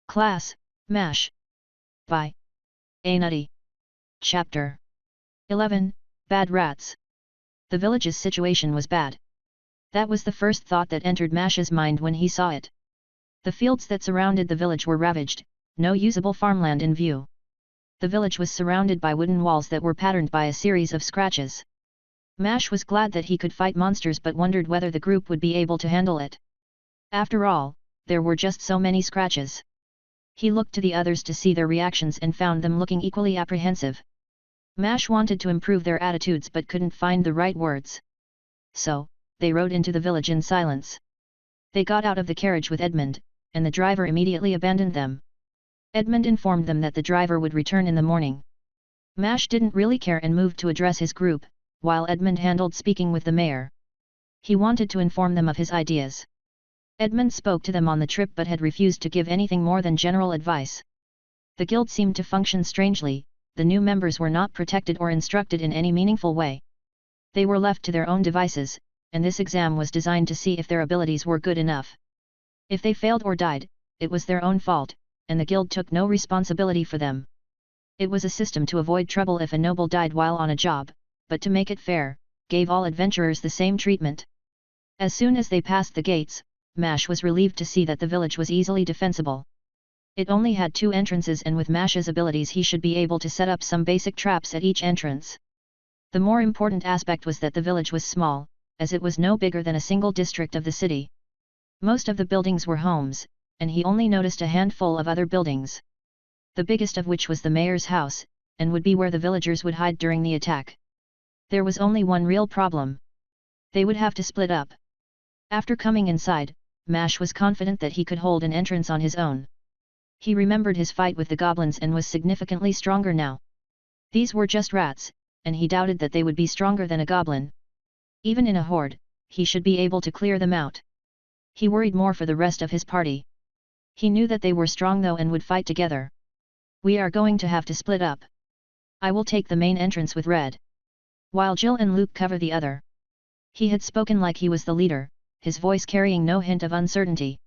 Class, MASH. By A. Nutty. Chapter 11, Bad Rats. The village's situation was bad. That was the first thought that entered Mash's mind when he saw it. The fields that surrounded the village were ravaged, no usable farmland in view. The village was surrounded by wooden walls that were patterned by a series of scratches. Mash was glad that he could fight monsters but wondered whether the group would be able to handle it. After all, there were just so many scratches. He looked to the others to see their reactions and found them looking equally apprehensive. Mash wanted to improve their attitudes but couldn't find the right words. So, they rode into the village in silence. They got out of the carriage with Edmund, and the driver immediately abandoned them. Edmund informed them that the driver would return in the morning. Mash didn't really care and moved to address his group, while Edmund handled speaking with the mayor. He wanted to inform them of his ideas. Edmund spoke to them on the trip but had refused to give anything more than general advice. The guild seemed to function strangely, the new members were not protected or instructed in any meaningful way. They were left to their own devices, and this exam was designed to see if their abilities were good enough. If they failed or died, it was their own fault, and the guild took no responsibility for them. It was a system to avoid trouble if a noble died while on a job, but to make it fair, gave all adventurers the same treatment. As soon as they passed the gates, Mash was relieved to see that the village was easily defensible. It only had 2 entrances and with Mash's abilities he should be able to set up some basic traps at each entrance. The more important aspect was that the village was small, as it was no bigger than a single district of the city. Most of the buildings were homes, and he only noticed a handful of other buildings. The biggest of which was the mayor's house, and would be where the villagers would hide during the attack. There was only one real problem. They would have to split up. After coming inside, Mash was confident that he could hold an entrance on his own. He remembered his fight with the goblins and was significantly stronger now. These were just rats, and he doubted that they would be stronger than a goblin. Even in a horde, he should be able to clear them out. He worried more for the rest of his party. He knew that they were strong though and would fight together. We are going to have to split up. I will take the main entrance with Red, while Jill and Luke cover the other. He had spoken like he was the leader, his voice carrying no hint of uncertainty.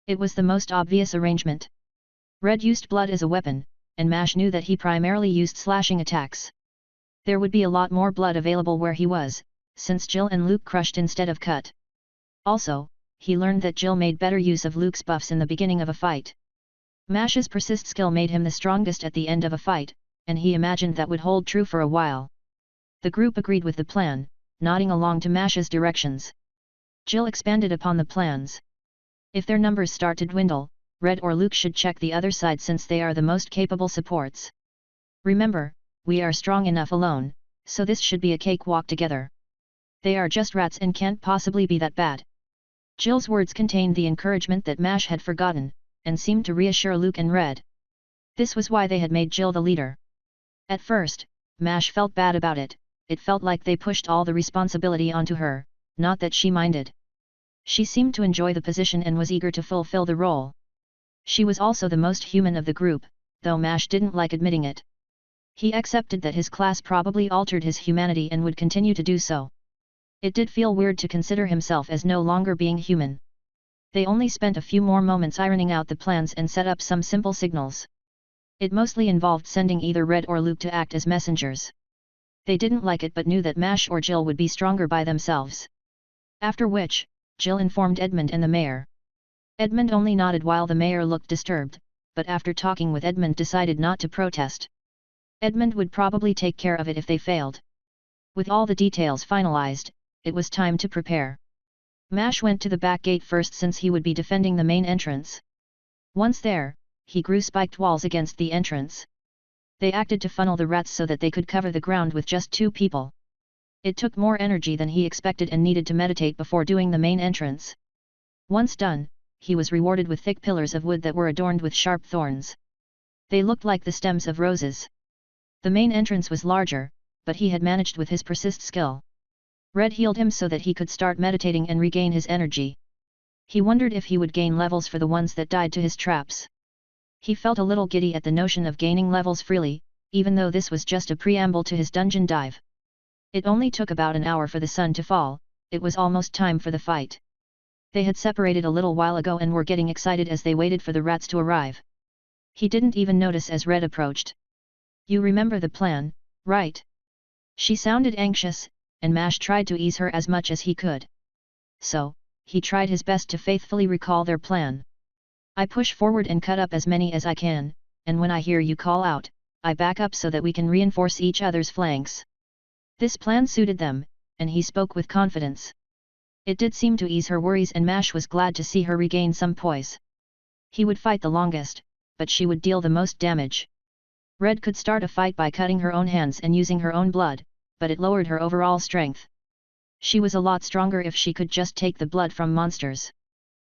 It was the most obvious arrangement. Red used blood as a weapon, and Mash knew that he primarily used slashing attacks. There would be a lot more blood available where he was, since Jill and Luke crushed instead of cut. Also, he learned that Jill made better use of Luke's buffs in the beginning of a fight. Mash's persist skill made him the strongest at the end of a fight, and he imagined that would hold true for a while. The group agreed with the plan, nodding along to Mash's directions. Jill expanded upon the plans. If their numbers start to dwindle, Red or Luke should check the other side since they are the most capable supports. Remember, we are strong enough alone, so this should be a cakewalk together. They are just rats and can't possibly be that bad. Jill's words contained the encouragement that Mash had forgotten, and seemed to reassure Luke and Red. This was why they had made Jill the leader. At first, Mash felt bad about it. It felt like they pushed all the responsibility onto her, not that she minded. She seemed to enjoy the position and was eager to fulfill the role. She was also the most human of the group, though Mash didn't like admitting it. He accepted that his class probably altered his humanity and would continue to do so. It did feel weird to consider himself as no longer being human. They only spent a few more moments ironing out the plans and set up some simple signals. It mostly involved sending either Red or Luke to act as messengers. They didn't like it but knew that Mash or Jill would be stronger by themselves. After which, Jill informed Edmund and the mayor. Edmund only nodded while the mayor looked disturbed, but after talking with Edmund decided not to protest. Edmund would probably take care of it if they failed. With all the details finalized, it was time to prepare. Mash went to the back gate first since he would be defending the main entrance. Once there, he grew spiked walls against the entrance. They acted to funnel the rats so that they could cover the ground with just 2 people. It took more energy than he expected and needed to meditate before doing the main entrance. Once done, he was rewarded with thick pillars of wood that were adorned with sharp thorns. They looked like the stems of roses. The main entrance was larger, but he had managed with his persist skill. Red healed him so that he could start meditating and regain his energy. He wondered if he would gain levels for the ones that died to his traps. He felt a little giddy at the notion of gaining levels freely, even though this was just a preamble to his dungeon dive. It only took about an hour for the sun to fall, it was almost time for the fight. They had separated a little while ago and were getting excited as they waited for the rats to arrive. He didn't even notice as Red approached. "You remember the plan, right?" She sounded anxious, and Mash tried to ease her as much as he could. So, he tried his best to faithfully recall their plan. "I push forward and cut up as many as I can, and when I hear you call out, I back up so that we can reinforce each other's flanks." This plan suited them, and he spoke with confidence. It did seem to ease her worries, and Mash was glad to see her regain some poise. He would fight the longest, but she would deal the most damage. Red could start a fight by cutting her own hands and using her own blood, but it lowered her overall strength. She was a lot stronger if she could just take the blood from monsters.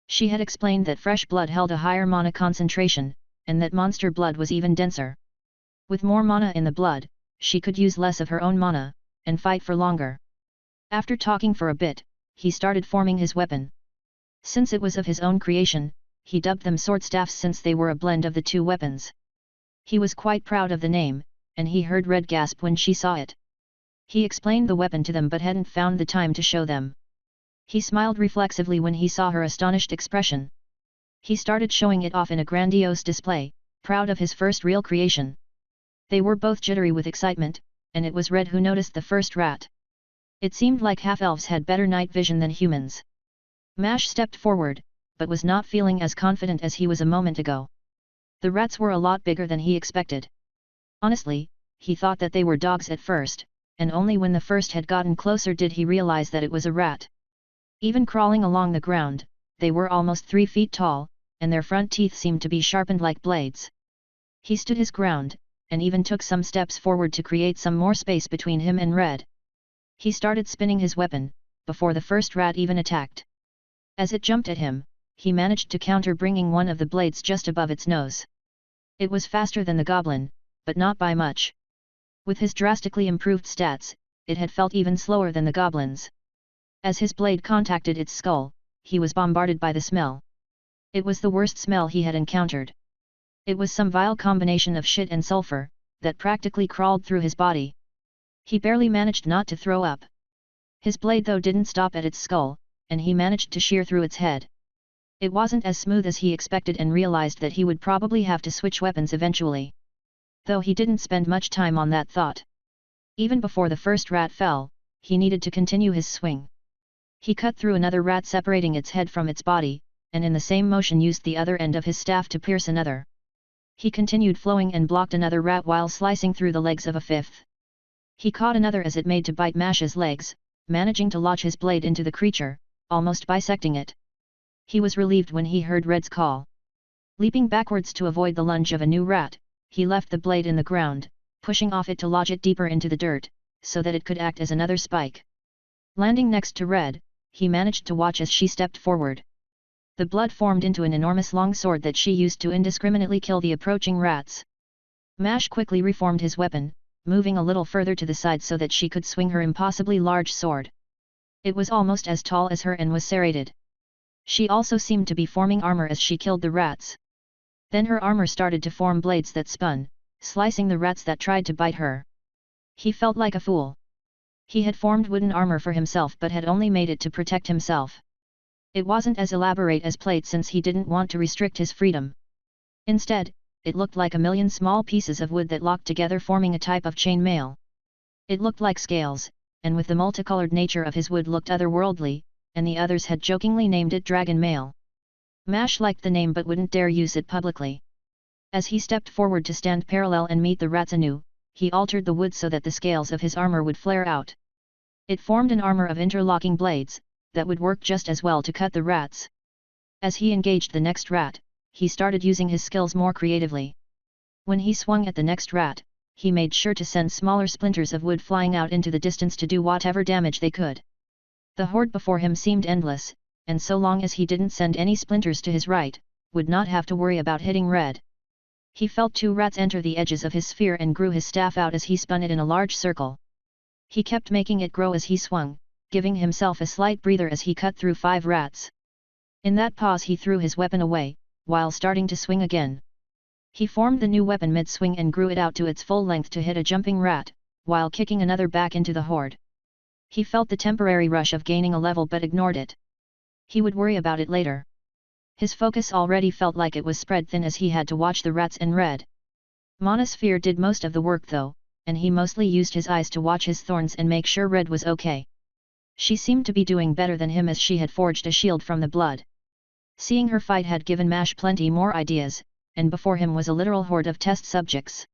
She had explained that fresh blood held a higher mana concentration, and that monster blood was even denser. With more mana in the blood, she could use less of her own mana, and fight for longer. After talking for a bit, he started forming his weapon. Since it was of his own creation, he dubbed them sword staffs since they were a blend of the two weapons. He was quite proud of the name, and he heard Red gasp when she saw it. He explained the weapon to them but hadn't found the time to show them. He smiled reflexively when he saw her astonished expression. He started showing it off in a grandiose display, proud of his first real creation. They were both jittery with excitement, and it was Red who noticed the first rat. It seemed like half-elves had better night vision than humans. Mash stepped forward, but was not feeling as confident as he was a moment ago. The rats were a lot bigger than he expected. Honestly, he thought that they were dogs at first, and only when the first had gotten closer did he realize that it was a rat. Even crawling along the ground, they were almost 3 feet tall, and their front teeth seemed to be sharpened like blades. He stood his ground, and even took some steps forward to create some more space between him and Red. He started spinning his weapon, before the first rat even attacked. As it jumped at him, he managed to counter, bringing one of the blades just above its nose. It was faster than the goblin, but not by much. With his drastically improved stats, it had felt even slower than the goblin's. As his blade contacted its skull, he was bombarded by the smell. It was the worst smell he had encountered. It was some vile combination of shit and sulfur, that practically crawled through his body. He barely managed not to throw up. His blade though didn't stop at its skull, and he managed to shear through its head. It wasn't as smooth as he expected and realized that he would probably have to switch weapons eventually. Though he didn't spend much time on that thought. Even before the first rat fell, he needed to continue his swing. He cut through another rat, separating its head from its body, and in the same motion used the other end of his staff to pierce another. He continued flowing and blocked another rat while slicing through the legs of a fifth. He caught another as it made to bite Mash's legs, managing to lodge his blade into the creature, almost bisecting it. He was relieved when he heard Red's call. Leaping backwards to avoid the lunge of a new rat, he left the blade in the ground, pushing off it to lodge it deeper into the dirt, so that it could act as another spike. Landing next to Red, he managed to watch as she stepped forward. The blood formed into an enormous long sword that she used to indiscriminately kill the approaching rats. Mash quickly reformed his weapon, moving a little further to the side so that she could swing her impossibly large sword. It was almost as tall as her and was serrated. She also seemed to be forming armor as she killed the rats. Then her armor started to form blades that spun, slicing the rats that tried to bite her. He felt like a fool. He had formed wooden armor for himself but had only made it to protect himself. It wasn't as elaborate as plate since he didn't want to restrict his freedom. Instead, it looked like a million small pieces of wood that locked together forming a type of chain mail. It looked like scales, and with the multicolored nature of his wood looked otherworldly, and the others had jokingly named it dragon mail. Mash liked the name but wouldn't dare use it publicly. As he stepped forward to stand parallel and meet the rats anew, he altered the wood so that the scales of his armor would flare out. It formed an armor of interlocking blades, that would work just as well to cut the rats. As he engaged the next rat, he started using his skills more creatively. When he swung at the next rat, he made sure to send smaller splinters of wood flying out into the distance to do whatever damage they could. The horde before him seemed endless, and so long as he didn't send any splinters to his right, would not have to worry about hitting Red. He felt 2 rats enter the edges of his sphere and grew his staff out as he spun it in a large circle. He kept making it grow as he swung, giving himself a slight breather as he cut through 5 rats. In that pause he threw his weapon away, while starting to swing again. He formed the new weapon mid-swing and grew it out to its full length to hit a jumping rat, while kicking another back into the horde. He felt the temporary rush of gaining a level but ignored it. He would worry about it later. His focus already felt like it was spread thin as he had to watch the rats and Red. Mana's fear did most of the work though, and he mostly used his eyes to watch his thorns and make sure Red was okay. She seemed to be doing better than him as she had forged a shield from the blood. Seeing her fight had given Mash plenty more ideas, and before him was a literal horde of test subjects.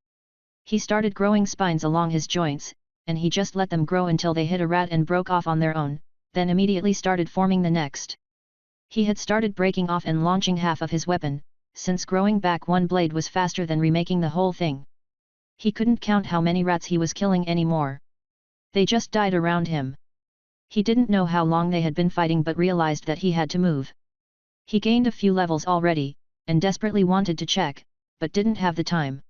He started growing spines along his joints, and he just let them grow until they hit a rat and broke off on their own, then immediately started forming the next. He had started breaking off and launching half of his weapon, since growing back one blade was faster than remaking the whole thing. He couldn't count how many rats he was killing anymore. They just died around him. He didn't know how long they had been fighting but realized that he had to move. He gained a few levels already, and desperately wanted to check, but didn't have the time.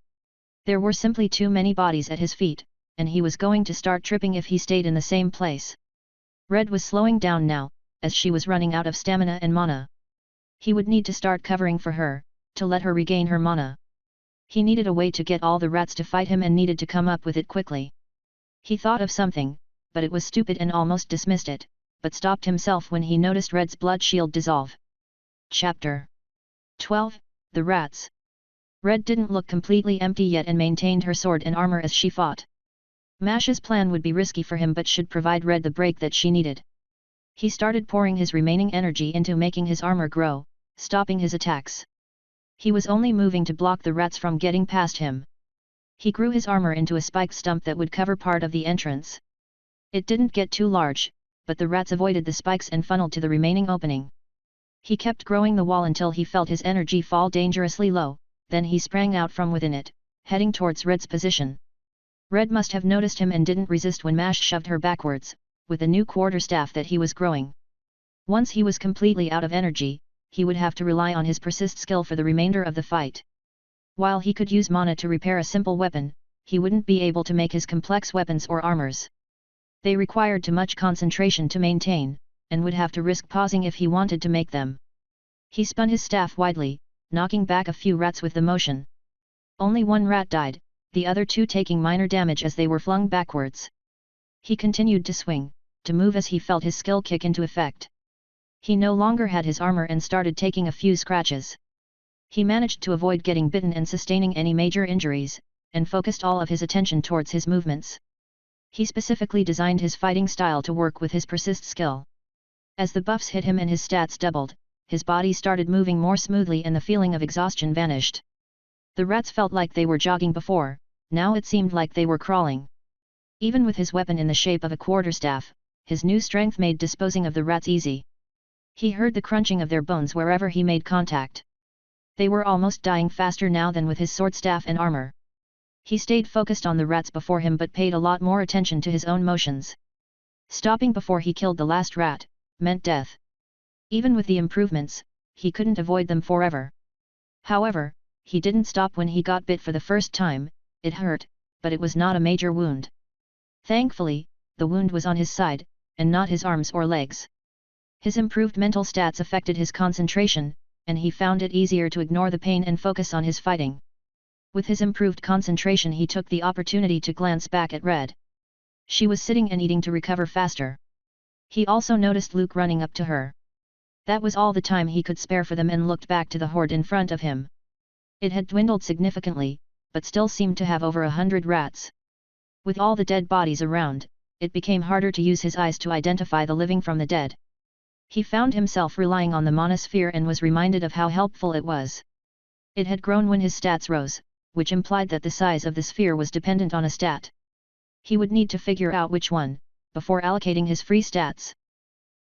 There were simply too many bodies at his feet, and he was going to start tripping if he stayed in the same place. Red was slowing down now, as she was running out of stamina and mana. He would need to start covering for her, to let her regain her mana. He needed a way to get all the rats to fight him and needed to come up with it quickly. He thought of something, but it was stupid and almost dismissed it, but stopped himself when he noticed Red's blood shield dissolve. Chapter 12, The Rats. Red didn't look completely empty yet and maintained her sword and armor as she fought. Mash's plan would be risky for him but should provide Red the break that she needed. He started pouring his remaining energy into making his armor grow, stopping his attacks. He was only moving to block the rats from getting past him. He grew his armor into a spiked stump that would cover part of the entrance. It didn't get too large, but the rats avoided the spikes and funneled to the remaining opening. He kept growing the wall until he felt his energy fall dangerously low, then he sprang out from within it, heading towards Red's position. Red must have noticed him and didn't resist when Mash shoved her backwards, with a new quarterstaff that he was growing. Once he was completely out of energy, he would have to rely on his persist skill for the remainder of the fight. While he could use mana to repair a simple weapon, he wouldn't be able to make his complex weapons or armors. They required too much concentration to maintain, and would have to risk pausing if he wanted to make them. He spun his staff widely, knocking back a few rats with the motion. Only one rat died, the other two taking minor damage as they were flung backwards. He continued to swing, to move as he felt his skill kick into effect. He no longer had his armor and started taking a few scratches. He managed to avoid getting bitten and sustaining any major injuries, and focused all of his attention towards his movements. He specifically designed his fighting style to work with his persist skill. As the buffs hit him and his stats doubled, his body started moving more smoothly and the feeling of exhaustion vanished. The rats felt like they were jogging before, now it seemed like they were crawling. Even with his weapon in the shape of a quarterstaff, his new strength made disposing of the rats easy. He heard the crunching of their bones wherever he made contact. They were almost dying faster now than with his sword staff and armor. He stayed focused on the rats before him but paid a lot more attention to his own motions. Stopping before he killed the last rat meant death. Even with the improvements, he couldn't avoid them forever. However, he didn't stop when he got bit for the first time. It hurt, but it was not a major wound. Thankfully, the wound was on his side, and not his arms or legs. His improved mental stats affected his concentration, and he found it easier to ignore the pain and focus on his fighting. With his improved concentration he took the opportunity to glance back at Red. She was sitting and eating to recover faster. He also noticed Luke running up to her. That was all the time he could spare for them and looked back to the horde in front of him. It had dwindled significantly, but still seemed to have over 100 rats. With all the dead bodies around, it became harder to use his eyes to identify the living from the dead. He found himself relying on the monosphere and was reminded of how helpful it was. It had grown when his stats rose, which implied that the size of the sphere was dependent on a stat. He would need to figure out which one, before allocating his free stats.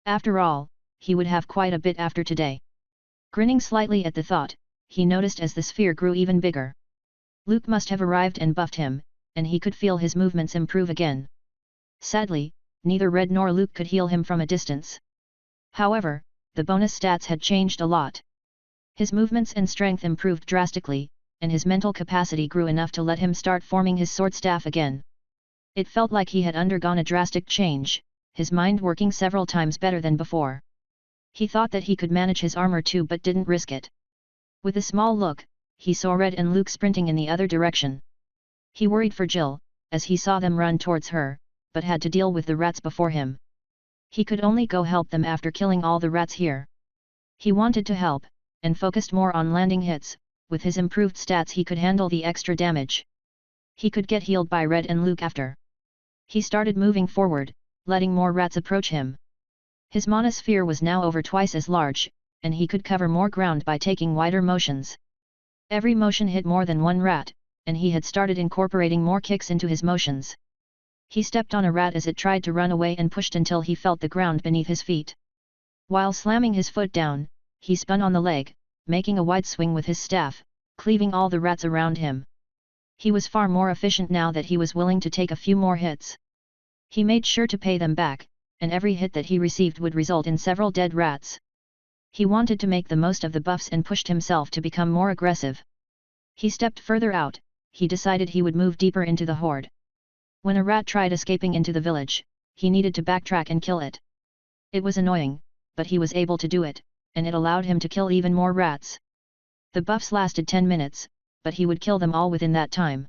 After all, he would have quite a bit after today. Grinning slightly at the thought, he noticed as the sphere grew even bigger. Luke must have arrived and buffed him, and he could feel his movements improve again. Sadly, neither Red nor Luke could heal him from a distance. However, the bonus stats had changed a lot. His movements and strength improved drastically, and his mental capacity grew enough to let him start forming his sword staff again. It felt like he had undergone a drastic change, his mind working several times better than before. He thought that he could manage his armor too but didn't risk it. With a small look, he saw Red and Luke sprinting in the other direction. He worried for Jill, as he saw them run towards her, but had to deal with the rats before him. He could only go help them after killing all the rats here. He wanted to help, and focused more on landing hits. With his improved stats he could handle the extra damage. He could get healed by Red and Luke after. He started moving forward, letting more rats approach him. His mana sphere was now over twice as large, and he could cover more ground by taking wider motions. Every motion hit more than one rat, and he had started incorporating more kicks into his motions. He stepped on a rat as it tried to run away and pushed until he felt the ground beneath his feet. While slamming his foot down, he spun on the leg, making a wide swing with his staff, cleaving all the rats around him. He was far more efficient now that he was willing to take a few more hits. He made sure to pay them back, and every hit that he received would result in several dead rats. He wanted to make the most of the buffs and pushed himself to become more aggressive. He stepped further out. He decided he would move deeper into the horde. When a rat tried escaping into the village, he needed to backtrack and kill it. It was annoying, but he was able to do it, and it allowed him to kill even more rats. The buffs lasted 10 minutes, but he would kill them all within that time.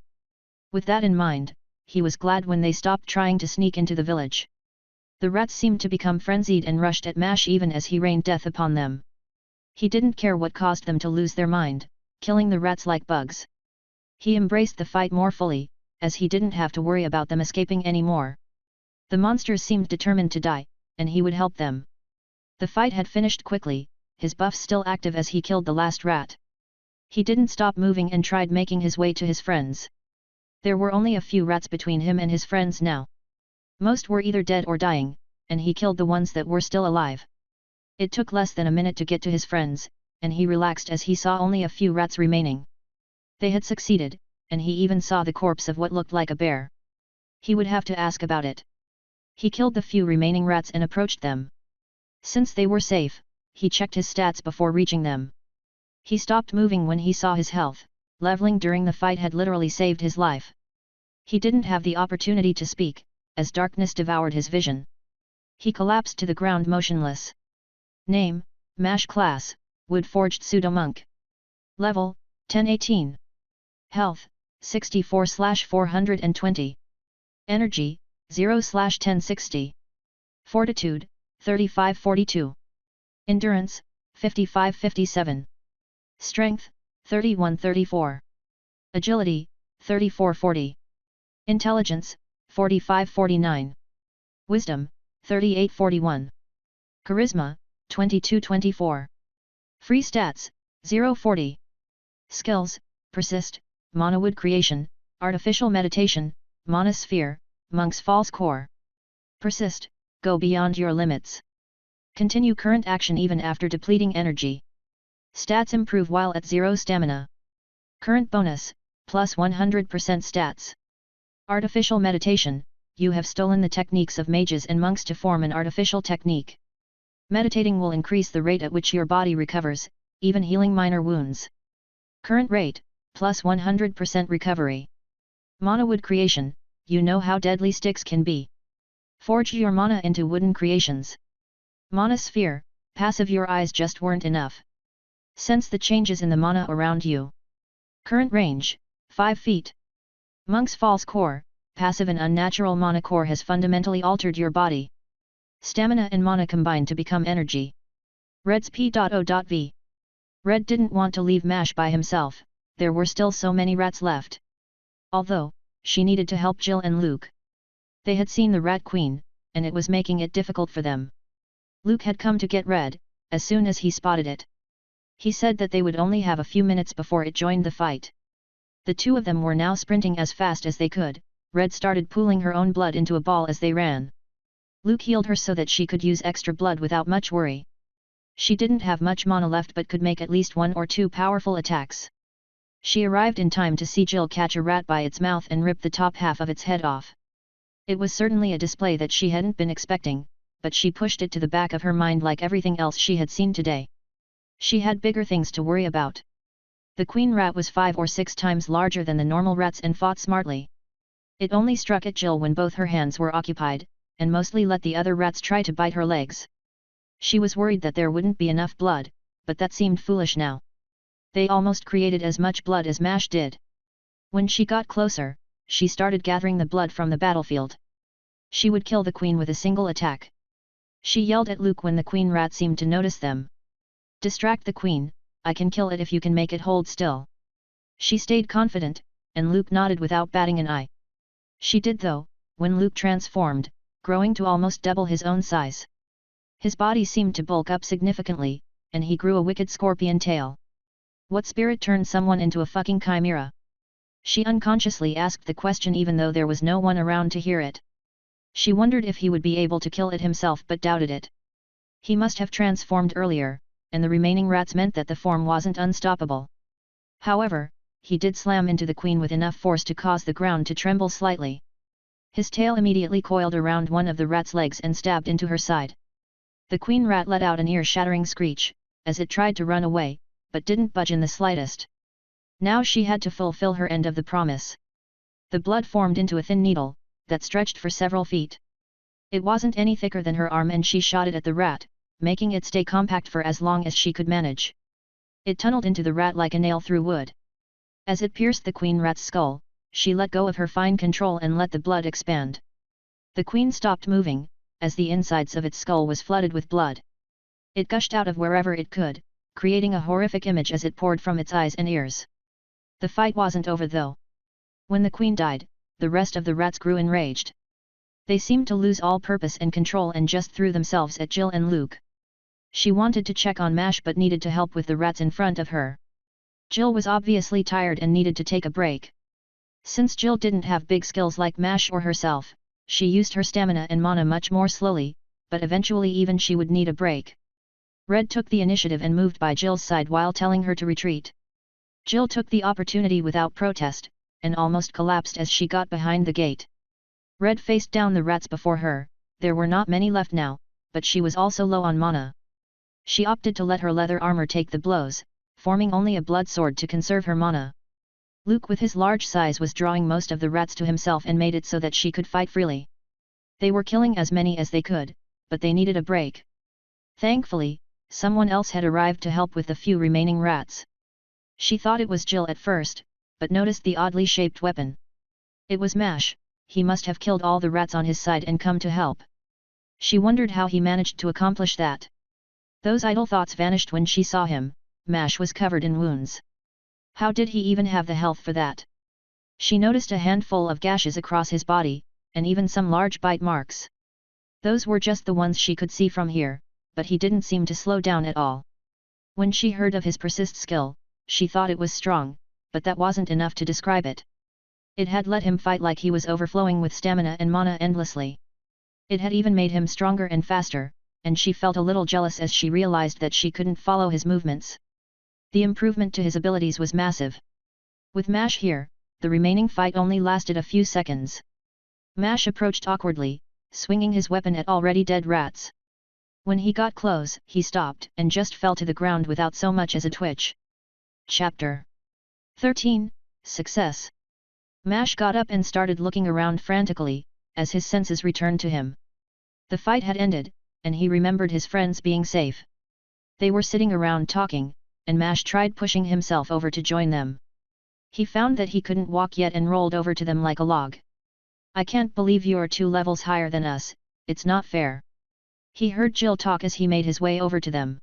With that in mind, he was glad when they stopped trying to sneak into the village. The rats seemed to become frenzied and rushed at Mash even as he rained death upon them. He didn't care what caused them to lose their mind, killing the rats like bugs. He embraced the fight more fully, as he didn't have to worry about them escaping anymore. The monsters seemed determined to die, and he would help them. The fight had finished quickly, his buffs still active as he killed the last rat. He didn't stop moving and tried making his way to his friends. There were only a few rats between him and his friends now. Most were either dead or dying, and he killed the ones that were still alive. It took less than a minute to get to his friends, and he relaxed as he saw only a few rats remaining. They had succeeded, and he even saw the corpse of what looked like a bear. He would have to ask about it. He killed the few remaining rats and approached them. Since they were safe, he checked his stats before reaching them. He stopped moving when he saw his health. Leveling during the fight had literally saved his life. He didn't have the opportunity to speak, as darkness devoured his vision. He collapsed to the ground motionless. Name, Mash Class, Wood-Forged Pseudo-Monk. Level, 1018. Health, 64/420. Energy, 0/1060. Fortitude, 3542. Endurance, 5557. Strength, 3134. Agility, 3440. Intelligence, 4549. Wisdom, 3841. Charisma, 2224. Free stats, 040. Skills, Persist, Mana Wood Creation, Artificial Meditation, Mana Sphere, Monk's False Core. Persist, go beyond your limits. Continue current action even after depleting energy. Stats improve while at 0 stamina. Current bonus, plus 100% stats. Artificial Meditation, you have stolen the techniques of mages and monks to form an artificial technique. Meditating will increase the rate at which your body recovers, even healing minor wounds. Current rate, plus 100% recovery. Mana Wood Creation, you know how deadly sticks can be. Forge your mana into wooden creations. Mana Sphere, passive your eyes just weren't enough. Sense the changes in the mana around you. Current range, 5 feet. Monk's False Core, passive and unnatural mana core has fundamentally altered your body. Stamina and mana combine to become energy. Red's P.O.V. Red didn't want to leave Mash by himself, there were still so many rats left. Although, she needed to help Jill and Luke. They had seen the Rat Queen, and it was making it difficult for them. Luke had come to get Red, as soon as he spotted it. He said that they would only have a few minutes before it joined the fight. The two of them were now sprinting as fast as they could. Red started pooling her own blood into a ball as they ran. Luke healed her so that she could use extra blood without much worry. She didn't have much mana left but could make at least 1 or 2 powerful attacks. She arrived in time to see Jill catch a rat by its mouth and rip the top half of its head off. It was certainly a display that she hadn't been expecting, but she pushed it to the back of her mind like everything else she had seen today. She had bigger things to worry about. The queen rat was 5 or 6 times larger than the normal rats and fought smartly. It only struck at Jill when both her hands were occupied, and mostly let the other rats try to bite her legs. She was worried that there wouldn't be enough blood, but that seemed foolish now. They almost created as much blood as Mash did. When she got closer, she started gathering the blood from the battlefield. She would kill the queen with a single attack. She yelled at Luke when the queen rat seemed to notice them. Distract the queen, I can kill it if you can make it hold still. She stayed confident, and Luke nodded without batting an eye. She did though, when Luke transformed, growing to almost double his own size. His body seemed to bulk up significantly, and he grew a wicked scorpion tail. What spirit turned someone into a fucking chimera? She unconsciously asked the question even though there was no one around to hear it. She wondered if he would be able to kill it himself but doubted it. He must have transformed earlier, and the remaining rats meant that the form wasn't unstoppable. However, he did slam into the queen with enough force to cause the ground to tremble slightly. His tail immediately coiled around one of the rat's legs and stabbed into her side. The queen rat let out an ear-shattering screech, as it tried to run away, but didn't budge in the slightest. Now she had to fulfill her end of the promise. The blood formed into a thin needle, that stretched for several feet. It wasn't any thicker than her arm and she shot it at the rat, making it stay compact for as long as she could manage. It tunneled into the rat like a nail through wood. As it pierced the queen rat's skull, she let go of her fine control and let the blood expand. The queen stopped moving, as the insides of its skull was flooded with blood. It gushed out of wherever it could, creating a horrific image as it poured from its eyes and ears. The fight wasn't over though. When the queen died, the rest of the rats grew enraged. They seemed to lose all purpose and control and just threw themselves at Jill and Luke. She wanted to check on Mash but needed to help with the rats in front of her. Jill was obviously tired and needed to take a break. Since Jill didn't have big skills like Mash or herself, she used her stamina and mana much more slowly, but eventually even she would need a break. Red took the initiative and moved by Jill's side while telling her to retreat. Jill took the opportunity without protest, and almost collapsed as she got behind the gate. Red faced down the rats before her. There were not many left now, but she was also low on mana. She opted to let her leather armor take the blows, forming only a blood sword to conserve her mana. Luke with his large size was drawing most of the rats to himself and made it so that she could fight freely. They were killing as many as they could, but they needed a break. Thankfully, someone else had arrived to help with the few remaining rats. She thought it was Jill at first, but noticed the oddly shaped weapon. It was Mash. He must have killed all the rats on his side and come to help. She wondered how he managed to accomplish that. Those idle thoughts vanished when she saw him. Mash was covered in wounds. How did he even have the health for that? She noticed a handful of gashes across his body, and even some large bite marks. Those were just the ones she could see from here, but he didn't seem to slow down at all. When she heard of his persist skill, she thought it was strong, but that wasn't enough to describe it. It had let him fight like he was overflowing with stamina and mana endlessly. It had even made him stronger and faster, and she felt a little jealous as she realized that she couldn't follow his movements. The improvement to his abilities was massive. With Mash here, the remaining fight only lasted a few seconds. Mash approached awkwardly, swinging his weapon at already dead rats. When he got close, he stopped and just fell to the ground without so much as a twitch. Chapter 13, Success. Mash got up and started looking around frantically, as his senses returned to him. The fight had ended, and he remembered his friends being safe. They were sitting around talking, and Mash tried pushing himself over to join them. He found that he couldn't walk yet and rolled over to them like a log. "I can't believe you're 2 levels higher than us, it's not fair." He heard Jill talk as he made his way over to them.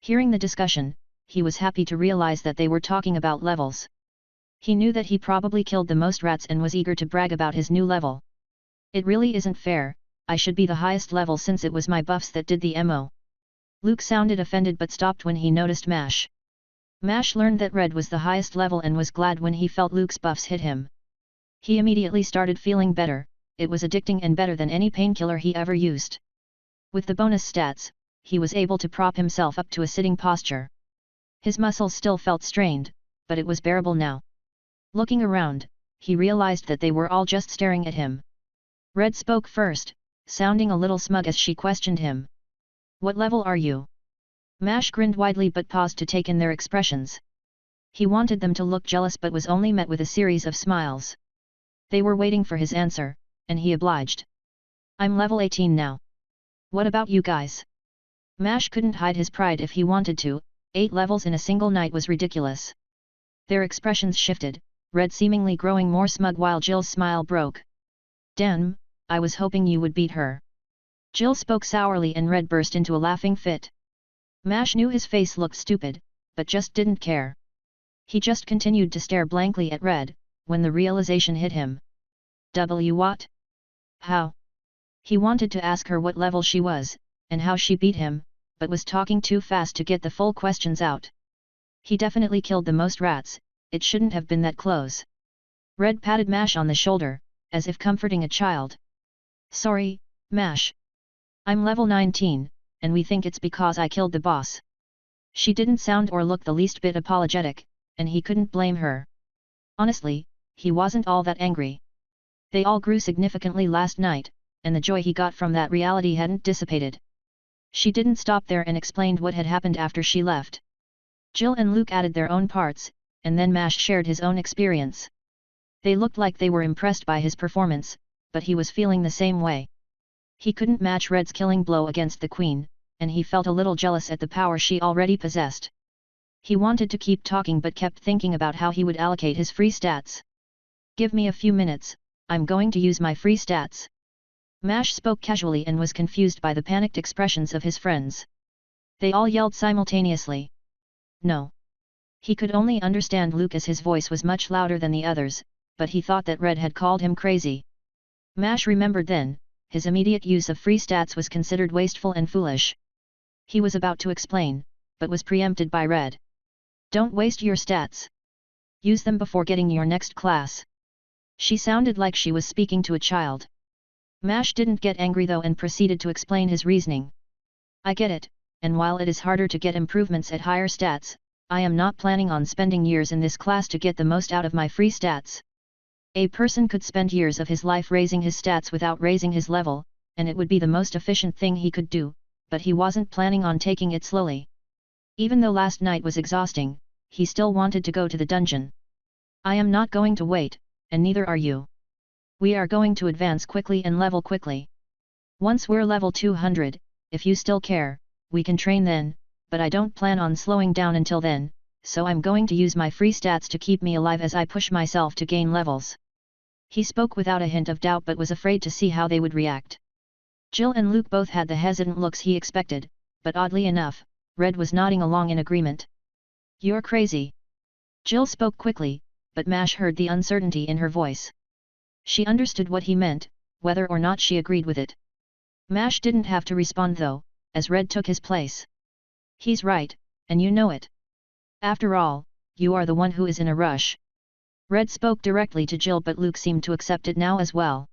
Hearing the discussion, he was happy to realize that they were talking about levels. He knew that he probably killed the most rats and was eager to brag about his new level. "It really isn't fair, I should be the highest level since it was my buffs that did the MO." Luke sounded offended but stopped when he noticed Mash. Mash learned that Red was the highest level and was glad when he felt Luke's buffs hit him. He immediately started feeling better. It was addicting and better than any painkiller he ever used. With the bonus stats, he was able to prop himself up to a sitting posture. His muscles still felt strained, but it was bearable now. Looking around, he realized that they were all just staring at him. Red spoke first, sounding a little smug as she questioned him. "What level are you?" Mash grinned widely but paused to take in their expressions. He wanted them to look jealous but was only met with a series of smiles. They were waiting for his answer, and he obliged. "I'm level 18 now. What about you guys?" Mash couldn't hide his pride if he wanted to. 8 levels in a single night was ridiculous. Their expressions shifted, Red seemingly growing more smug while Jill's smile broke. "Damn, I was hoping you would beat her." Jill spoke sourly and Red burst into a laughing fit. Mash knew his face looked stupid, but just didn't care. He just continued to stare blankly at Red, when the realization hit him. What? How? He wanted to ask her what level she was, and how she beat him, but was talking too fast to get the full questions out. He definitely killed the most rats, it shouldn't have been that close. Red patted Mash on the shoulder, as if comforting a child. Sorry, Mash. I'm level 19, and we think it's because I killed the boss. She didn't sound or look the least bit apologetic, and he couldn't blame her. Honestly, he wasn't all that angry. They all grew significantly last night, and the joy he got from that reality hadn't dissipated. She didn't stop there and explained what had happened after she left. Jill and Luke added their own parts, and then Mash shared his own experience. They looked like they were impressed by his performance, but he was feeling the same way. He couldn't match Red's killing blow against the Queen, and he felt a little jealous at the power she already possessed. He wanted to keep talking but kept thinking about how he would allocate his free stats. Give me a few minutes, I'm going to use my free stats. Mash spoke casually and was confused by the panicked expressions of his friends. They all yelled simultaneously. No. He could only understand Luke as his voice was much louder than the others, but he thought that Red had called him crazy. Mash remembered then, his immediate use of free stats was considered wasteful and foolish. He was about to explain, but was preempted by Red. Don't waste your stats. Use them before getting your next class. She sounded like she was speaking to a child. Mash didn't get angry though and proceeded to explain his reasoning. I get it, and while it is harder to get improvements at higher stats, I am not planning on spending years in this class to get the most out of my free stats. A person could spend years of his life raising his stats without raising his level, and it would be the most efficient thing he could do, but he wasn't planning on taking it slowly. Even though last night was exhausting, he still wanted to go to the dungeon. I am not going to wait, and neither are you. We are going to advance quickly and level quickly. Once we're level 200, if you still care, we can train then, but I don't plan on slowing down until then, so I'm going to use my free stats to keep me alive as I push myself to gain levels. He spoke without a hint of doubt but was afraid to see how they would react. Jill and Luke both had the hesitant looks he expected, but oddly enough, Red was nodding along in agreement. You're crazy. Jill spoke quickly, but Mash heard the uncertainty in her voice. She understood what he meant, whether or not she agreed with it. Mash didn't have to respond though, as Red took his place. He's right, and you know it. After all, you are the one who is in a rush. Red spoke directly to Jill but Luke seemed to accept it now as well.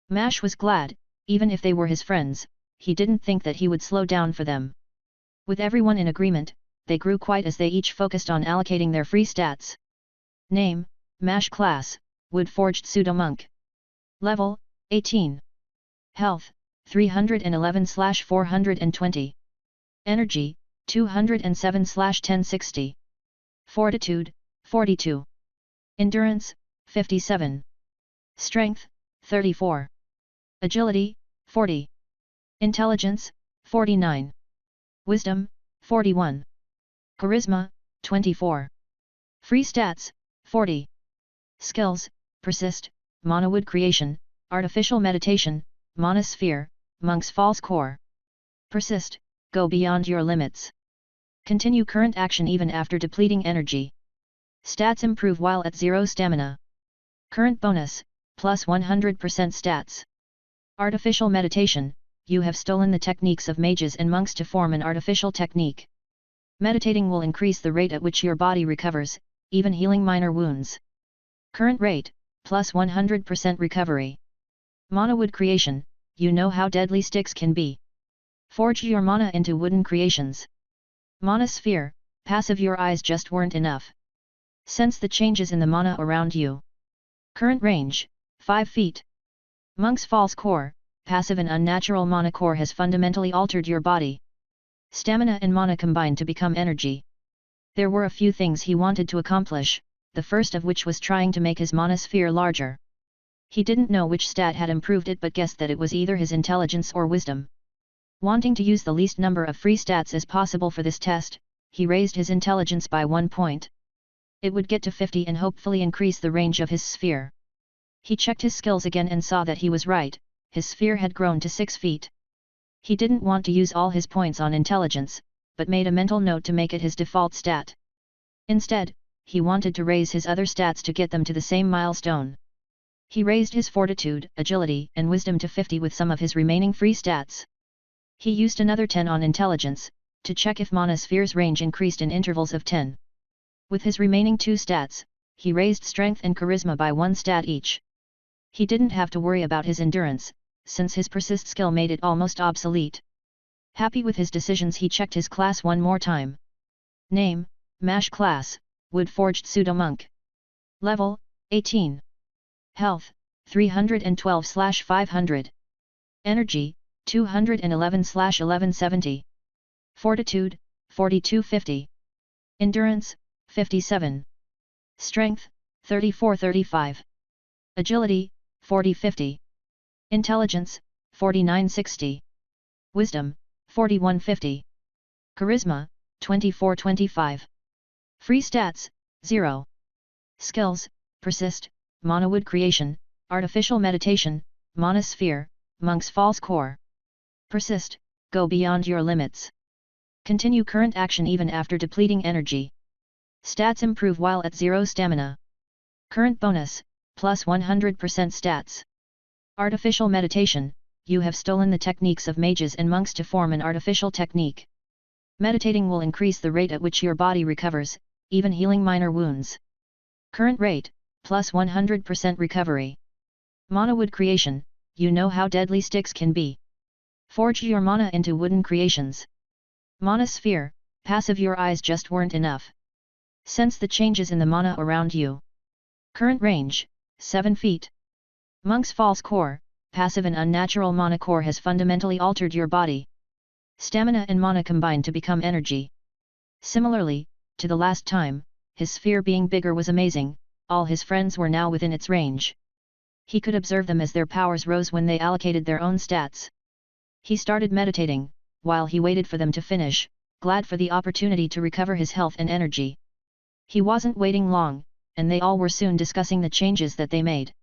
Mash was glad, even if they were his friends, he didn't think that he would slow down for them. With everyone in agreement, they grew quiet as they each focused on allocating their free stats. Name, Mash Class, Wood-Forged Pseudo-Monk. Level, 18. Health, 311/420. Energy, 207/1060. Fortitude, 42. Endurance, 57. Strength, 34. Agility, 40. Intelligence, 49. Wisdom, 41. Charisma, 24. Free stats, 40. Skills, Persist, Monowood Creation, Artificial Meditation, Monosphere, Monk's False Core. Persist, go beyond your limits. Continue current action even after depleting energy. Stats improve while at 0 stamina. Current bonus, plus 100% stats. Artificial Meditation, you have stolen the techniques of mages and monks to form an artificial technique. Meditating will increase the rate at which your body recovers, even healing minor wounds. Current rate, plus 100% recovery. Monowood Creation, you know how deadly sticks can be. Forge your mana into wooden creations. Monosphere, passive your eyes just weren't enough. Sense the changes in the mana around you. Current range, 5 feet. Monk's False Core, passive and unnatural mana core has fundamentally altered your body. Stamina and mana combined to become energy. There were a few things he wanted to accomplish, the first of which was trying to make his monosphere larger. He didn't know which stat had improved it but guessed that it was either his intelligence or wisdom. Wanting to use the least number of free stats as possible for this test, he raised his intelligence by 1 point. It would get to 50 and hopefully increase the range of his sphere. He checked his skills again and saw that he was right, his sphere had grown to 6 feet. He didn't want to use all his points on intelligence, but made a mental note to make it his default stat. Instead, he wanted to raise his other stats to get them to the same milestone. He raised his fortitude, agility, and wisdom to 50 with some of his remaining free stats. He used another 10 on intelligence, to check if mana sphere's range increased in intervals of 10. With his remaining 2 stats, he raised strength and charisma by 1 stat each. He didn't have to worry about his endurance, since his persist skill made it almost obsolete. Happy with his decisions, he checked his class one more time. Name, Mash class, Wood-Forged Pseudo-Monk. Level, 18. Health, 312/500. Energy, 211/1170. Fortitude, 4250. Endurance, 57. Strength, 3435. Agility, 4050. Intelligence, 4960. Wisdom, 4150. Charisma, 2425. Free stats, 0. Skills, Persist, Mana Wood Creation, Artificial Meditation, Mana Sphere, Monk's False Core. Persist, go beyond your limits. Continue current action even after depleting energy. Stats improve while at 0 stamina. Current bonus, plus 100% stats. Artificial Meditation, you have stolen the techniques of mages and monks to form an artificial technique. Meditating will increase the rate at which your body recovers, even healing minor wounds. Current rate, plus 100% recovery. Mana Wood Creation, you know how deadly sticks can be. Forge your mana into wooden creations. Mana Sphere, passive, your eyes just weren't enough. Sense the changes in the mana around you. Current range, 7 feet. Monk's False Core, passive and unnatural mana core has fundamentally altered your body. Stamina and mana combine to become energy. Similarly, to the last time, his sphere being bigger was amazing, all his friends were now within its range. He could observe them as their powers rose when they allocated their own stats. He started meditating, while he waited for them to finish, glad for the opportunity to recover his health and energy. He wasn't waiting long, and they all were soon discussing the changes that they made.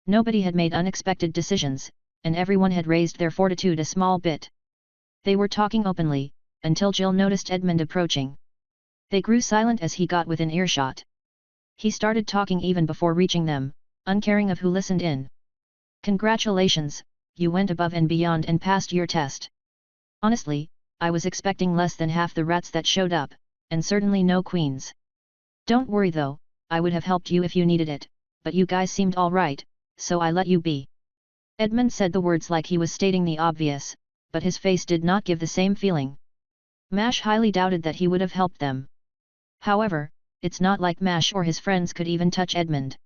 Nobody had made unexpected decisions, and everyone had raised their fortitude a small bit. They were talking openly, until Jill noticed Edmund approaching. They grew silent as he got within earshot. He started talking even before reaching them, uncaring of who listened in. Congratulations, you went above and beyond and passed your test. Honestly, I was expecting less than half the rats that showed up, and certainly no queens. Don't worry though, I would have helped you if you needed it, but you guys seemed alright, so I let you be. Edmund said the words like he was stating the obvious, but his face did not give the same feeling. Mash highly doubted that he would have helped them. However, it's not like Mash or his friends could even touch Edmund.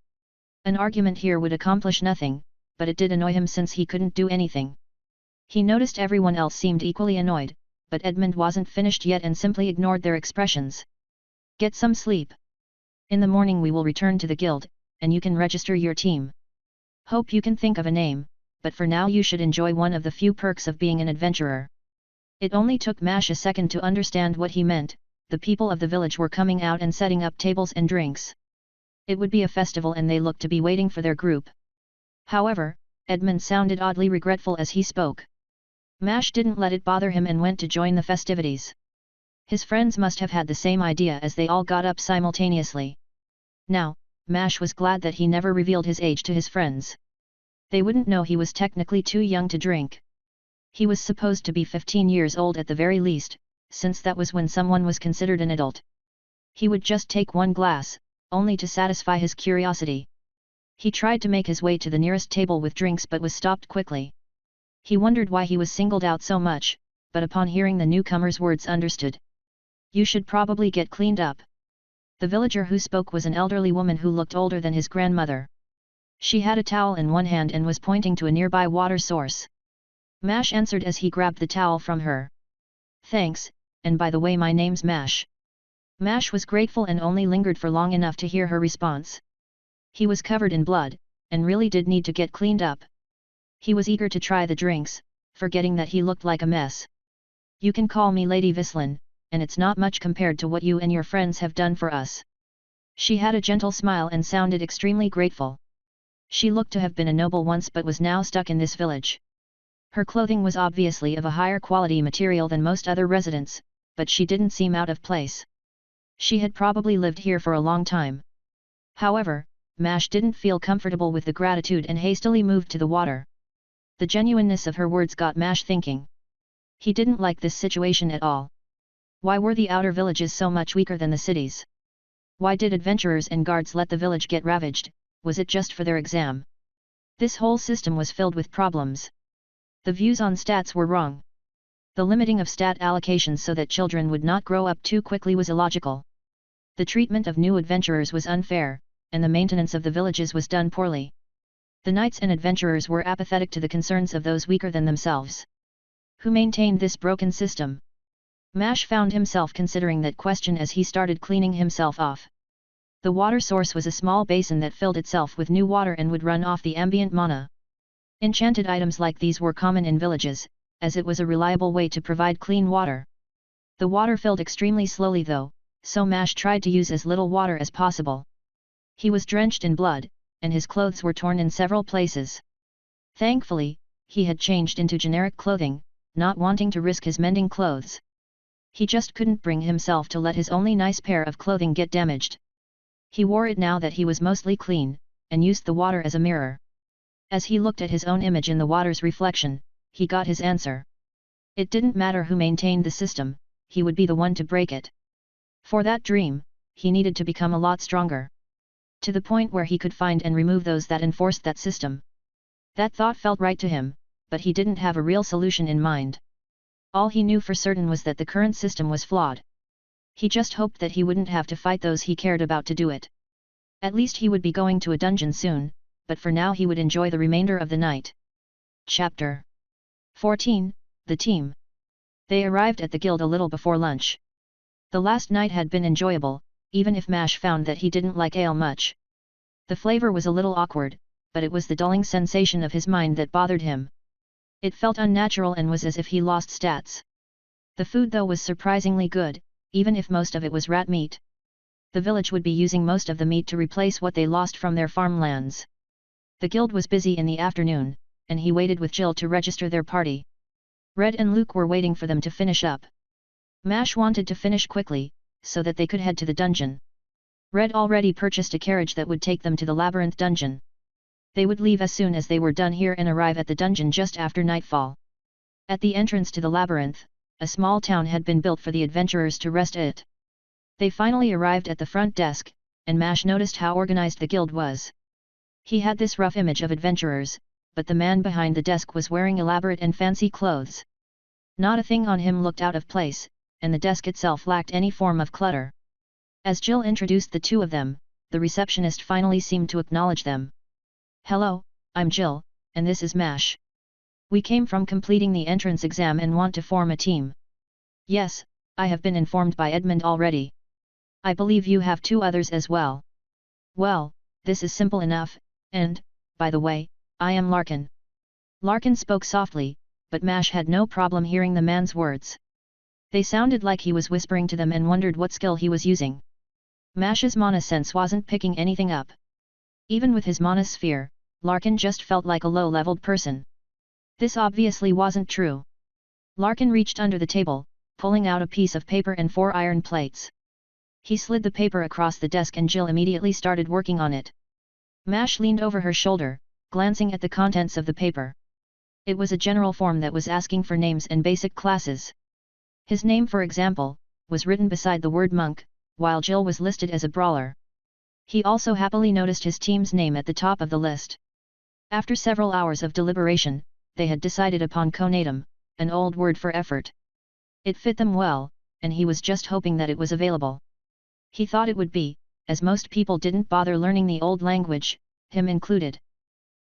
An argument here would accomplish nothing, but it did annoy him since he couldn't do anything. He noticed everyone else seemed equally annoyed, but Edmund wasn't finished yet and simply ignored their expressions. Get some sleep. In the morning we will return to the guild, and you can register your team. Hope you can think of a name, but for now you should enjoy one of the few perks of being an adventurer. It only took Mash a second to understand what he meant. The people of the village were coming out and setting up tables and drinks. It would be a festival and they looked to be waiting for their group. However, Edmund sounded oddly regretful as he spoke. Mash didn't let it bother him and went to join the festivities. His friends must have had the same idea as they all got up simultaneously. Now, Mash was glad that he never revealed his age to his friends. They wouldn't know he was technically too young to drink. He was supposed to be 15 years old at the very least, since that was when someone was considered an adult. He would just take one glass, only to satisfy his curiosity. He tried to make his way to the nearest table with drinks but was stopped quickly. He wondered why he was singled out so much, but upon hearing the newcomer's words understood. You should probably get cleaned up. The villager who spoke was an elderly woman who looked older than his grandmother. She had a towel in one hand and was pointing to a nearby water source. Mash answered as he grabbed the towel from her. Thanks, and by the way, my name's Mash. Mash was grateful and only lingered for long enough to hear her response. He was covered in blood, and really did need to get cleaned up. He was eager to try the drinks, forgetting that he looked like a mess. You can call me Lady Vislin, and it's not much compared to what you and your friends have done for us. She had a gentle smile and sounded extremely grateful. She looked to have been a noble once but was now stuck in this village. Her clothing was obviously of a higher quality material than most other residents, but she didn't seem out of place. She had probably lived here for a long time. However, Mash didn't feel comfortable with the gratitude and hastily moved to the water. The genuineness of her words got Mash thinking. He didn't like this situation at all. Why were the outer villages so much weaker than the cities? Why did adventurers and guards let the village get ravaged? Was it just for their exam? This whole system was filled with problems. The views on stats were wrong. The limiting of stat allocations so that children would not grow up too quickly was illogical. The treatment of new adventurers was unfair, and the maintenance of the villages was done poorly. The knights and adventurers were apathetic to the concerns of those weaker than themselves. Who maintained this broken system? Mash found himself considering that question as he started cleaning himself off. The water source was a small basin that filled itself with new water and would run off the ambient mana. Enchanted items like these were common in villages, as it was a reliable way to provide clean water. The water filled extremely slowly though, so Mash tried to use as little water as possible. He was drenched in blood, and his clothes were torn in several places. Thankfully, he had changed into generic clothing, not wanting to risk his mending clothes. He just couldn't bring himself to let his only nice pair of clothing get damaged. He wore it now that he was mostly clean, and used the water as a mirror. As he looked at his own image in the water's reflection, he got his answer. It didn't matter who maintained the system, he would be the one to break it. For that dream, he needed to become a lot stronger. To the point where he could find and remove those that enforced that system. That thought felt right to him, but he didn't have a real solution in mind. All he knew for certain was that the current system was flawed. He just hoped that he wouldn't have to fight those he cared about to do it. At least he would be going to a dungeon soon, but for now he would enjoy the remainder of the night. Chapter 14, The Team. They arrived at the guild a little before lunch. The last night had been enjoyable, even if Mash found that he didn't like ale much. The flavor was a little awkward, but it was the dulling sensation of his mind that bothered him. It felt unnatural and was as if he lost stats. The food though was surprisingly good, even if most of it was rat meat. The village would be using most of the meat to replace what they lost from their farmlands. The guild was busy in the afternoon, and he waited with Jill to register their party. Red and Luke were waiting for them to finish up. Mash wanted to finish quickly, so that they could head to the dungeon. Red already purchased a carriage that would take them to the labyrinth dungeon. They would leave as soon as they were done here and arrive at the dungeon just after nightfall. At the entrance to the labyrinth, a small town had been built for the adventurers to rest at. They finally arrived at the front desk, and Mash noticed how organized the guild was. He had this rough image of adventurers, but the man behind the desk was wearing elaborate and fancy clothes. Not a thing on him looked out of place, and the desk itself lacked any form of clutter. As Jill introduced the two of them, the receptionist finally seemed to acknowledge them. "Hello, I'm Jill, and this is Mash. We came from completing the entrance exam and want to form a team." "Yes, I have been informed by Edmund already. I believe you have two others as well." "Well, this is simple enough, and, by the way, I am Larkin." Larkin spoke softly, but Mash had no problem hearing the man's words. They sounded like he was whispering to them and wondered what skill he was using. Mash's mana sense wasn't picking anything up. Even with his mana sphere, Larkin just felt like a low-leveled person. This obviously wasn't true. Larkin reached under the table, pulling out a piece of paper and 4 iron plates. He slid the paper across the desk and Jill immediately started working on it. Mash leaned over her shoulder, glancing at the contents of the paper. It was a general form that was asking for names and basic classes. His name, for example, was written beside the word monk, while Jill was listed as a brawler. He also happily noticed his team's name at the top of the list. After several hours of deliberation, they had decided upon conatum, an old word for effort. It fit them well, and he was just hoping that it was available. He thought it would be, as most people didn't bother learning the old language, him included.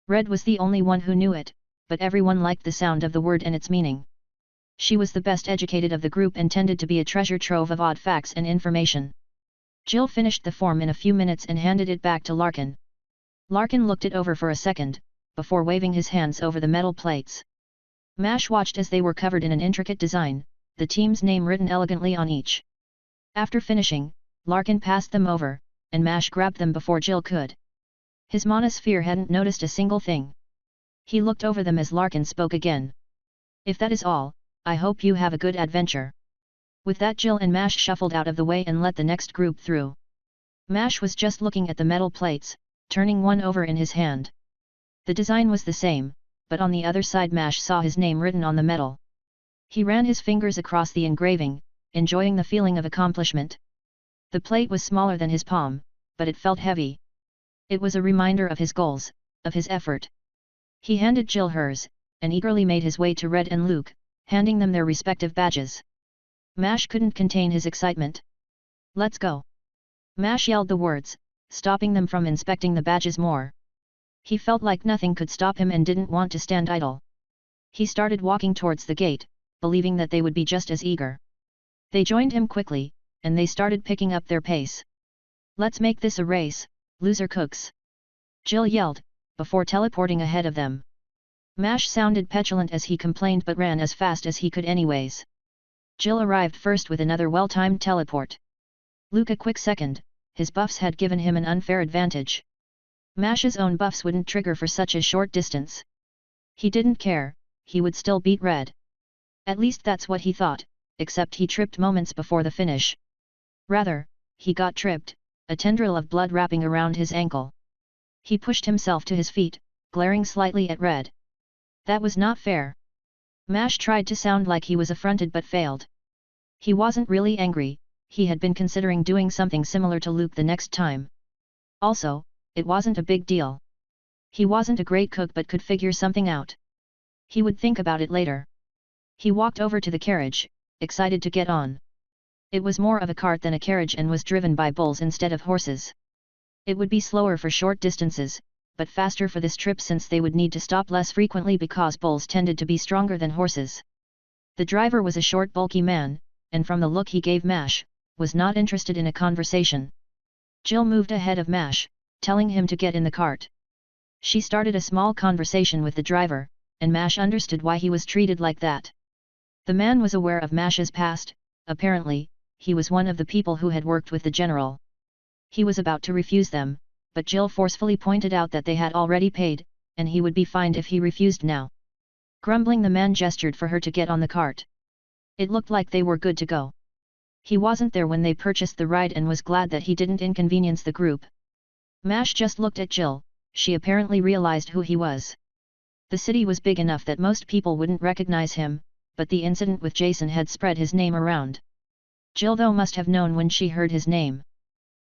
Red was the only one who knew it, but everyone liked the sound of the word and its meaning. She was the best educated of the group and tended to be a treasure trove of odd facts and information. Jill finished the form in a few minutes and handed it back to Larkin. Larkin looked it over for a second, before waving his hands over the metal plates. Mash watched as they were covered in an intricate design, the team's name written elegantly on each. After finishing, Larkin passed them over, and Mash grabbed them before Jill could. His mana sphere hadn't noticed a single thing. He looked over them as Larkin spoke again. "If that is all, I hope you have a good adventure." With that, Jill and Mash shuffled out of the way and let the next group through. Mash was just looking at the metal plates, turning one over in his hand. The design was the same, but on the other side Mash saw his name written on the metal. He ran his fingers across the engraving, enjoying the feeling of accomplishment. The plate was smaller than his palm, but it felt heavy. It was a reminder of his goals, of his effort. He handed Jill hers, and eagerly made his way to Red and Luke, handing them their respective badges. Mash couldn't contain his excitement. "Let's go!" Mash yelled the words, stopping them from inspecting the badges more. He felt like nothing could stop him and didn't want to stand idle. He started walking towards the gate, believing that they would be just as eager. They joined him quickly, and they started picking up their pace. "Let's make this a race, loser cooks!" Jill yelled, before teleporting ahead of them. Mash sounded petulant as he complained but ran as fast as he could anyways. Jill arrived first with another well-timed teleport. Luke a quick second. His buffs had given him an unfair advantage. Mash's own buffs wouldn't trigger for such a short distance. He didn't care, he would still beat Red. At least that's what he thought, except he tripped moments before the finish. Rather, he got tripped, a tendril of blood wrapping around his ankle. He pushed himself to his feet, glaring slightly at Red. That was not fair. Mash tried to sound like he was affronted but failed. He wasn't really angry, he had been considering doing something similar to Luke the next time. Also, it wasn't a big deal. He wasn't a great cook but could figure something out. He would think about it later. He walked over to the carriage, excited to get on. It was more of a cart than a carriage and was driven by bulls instead of horses. It would be slower for short distances, but faster for this trip since they would need to stop less frequently because bulls tended to be stronger than horses. The driver was a short bulky man, and from the look he gave Mash, was not interested in a conversation. Jill moved ahead of Mash, telling him to get in the cart. She started a small conversation with the driver, and Mash understood why he was treated like that. The man was aware of Mash's past, apparently, he was one of the people who had worked with the general. He was about to refuse them, but Jill forcefully pointed out that they had already paid, and he would be fined if he refused now. Grumbling, the man gestured for her to get on the cart. It looked like they were good to go. He wasn't there when they purchased the ride and was glad that he didn't inconvenience the group. Mash just looked at Jill, she apparently realized who he was. The city was big enough that most people wouldn't recognize him, but the incident with Jason had spread his name around. Jill though must have known when she heard his name.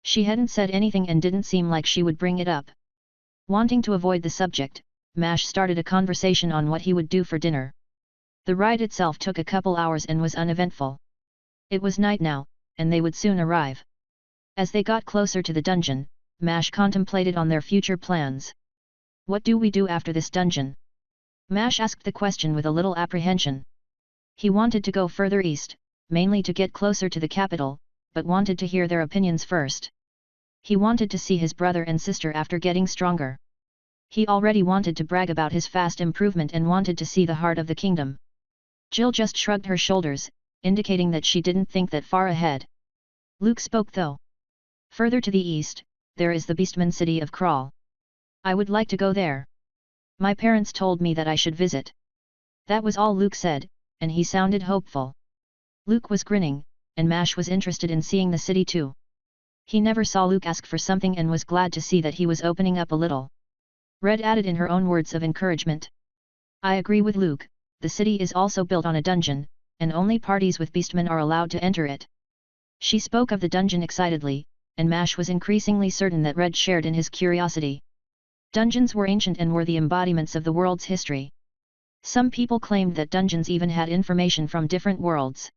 She hadn't said anything and didn't seem like she would bring it up. Wanting to avoid the subject, Mash started a conversation on what he would do for dinner. The ride itself took a couple hours and was uneventful. It was night now, and they would soon arrive. As they got closer to the dungeon, Mash contemplated on their future plans. "What do we do after this dungeon?" Mash asked the question with a little apprehension. He wanted to go further east, mainly to get closer to the capital, but wanted to hear their opinions first. He wanted to see his brother and sister after getting stronger. He already wanted to brag about his fast improvement and wanted to see the heart of the kingdom. Jill just shrugged her shoulders, indicating that she didn't think that far ahead. Luke spoke though. "Further to the east, there is the Beastman city of Kral. I would like to go there. My parents told me that I should visit." That was all Luke said, and he sounded hopeful. Luke was grinning, and Mash was interested in seeing the city too. He never saw Luke ask for something and was glad to see that he was opening up a little. Red added in her own words of encouragement. "I agree with Luke, the city is also built on a dungeon, and only parties with beastmen are allowed to enter it." She spoke of the dungeon excitedly, and Mash was increasingly certain that Red shared in his curiosity. Dungeons were ancient and were the embodiments of the world's history. Some people claimed that dungeons even had information from different worlds.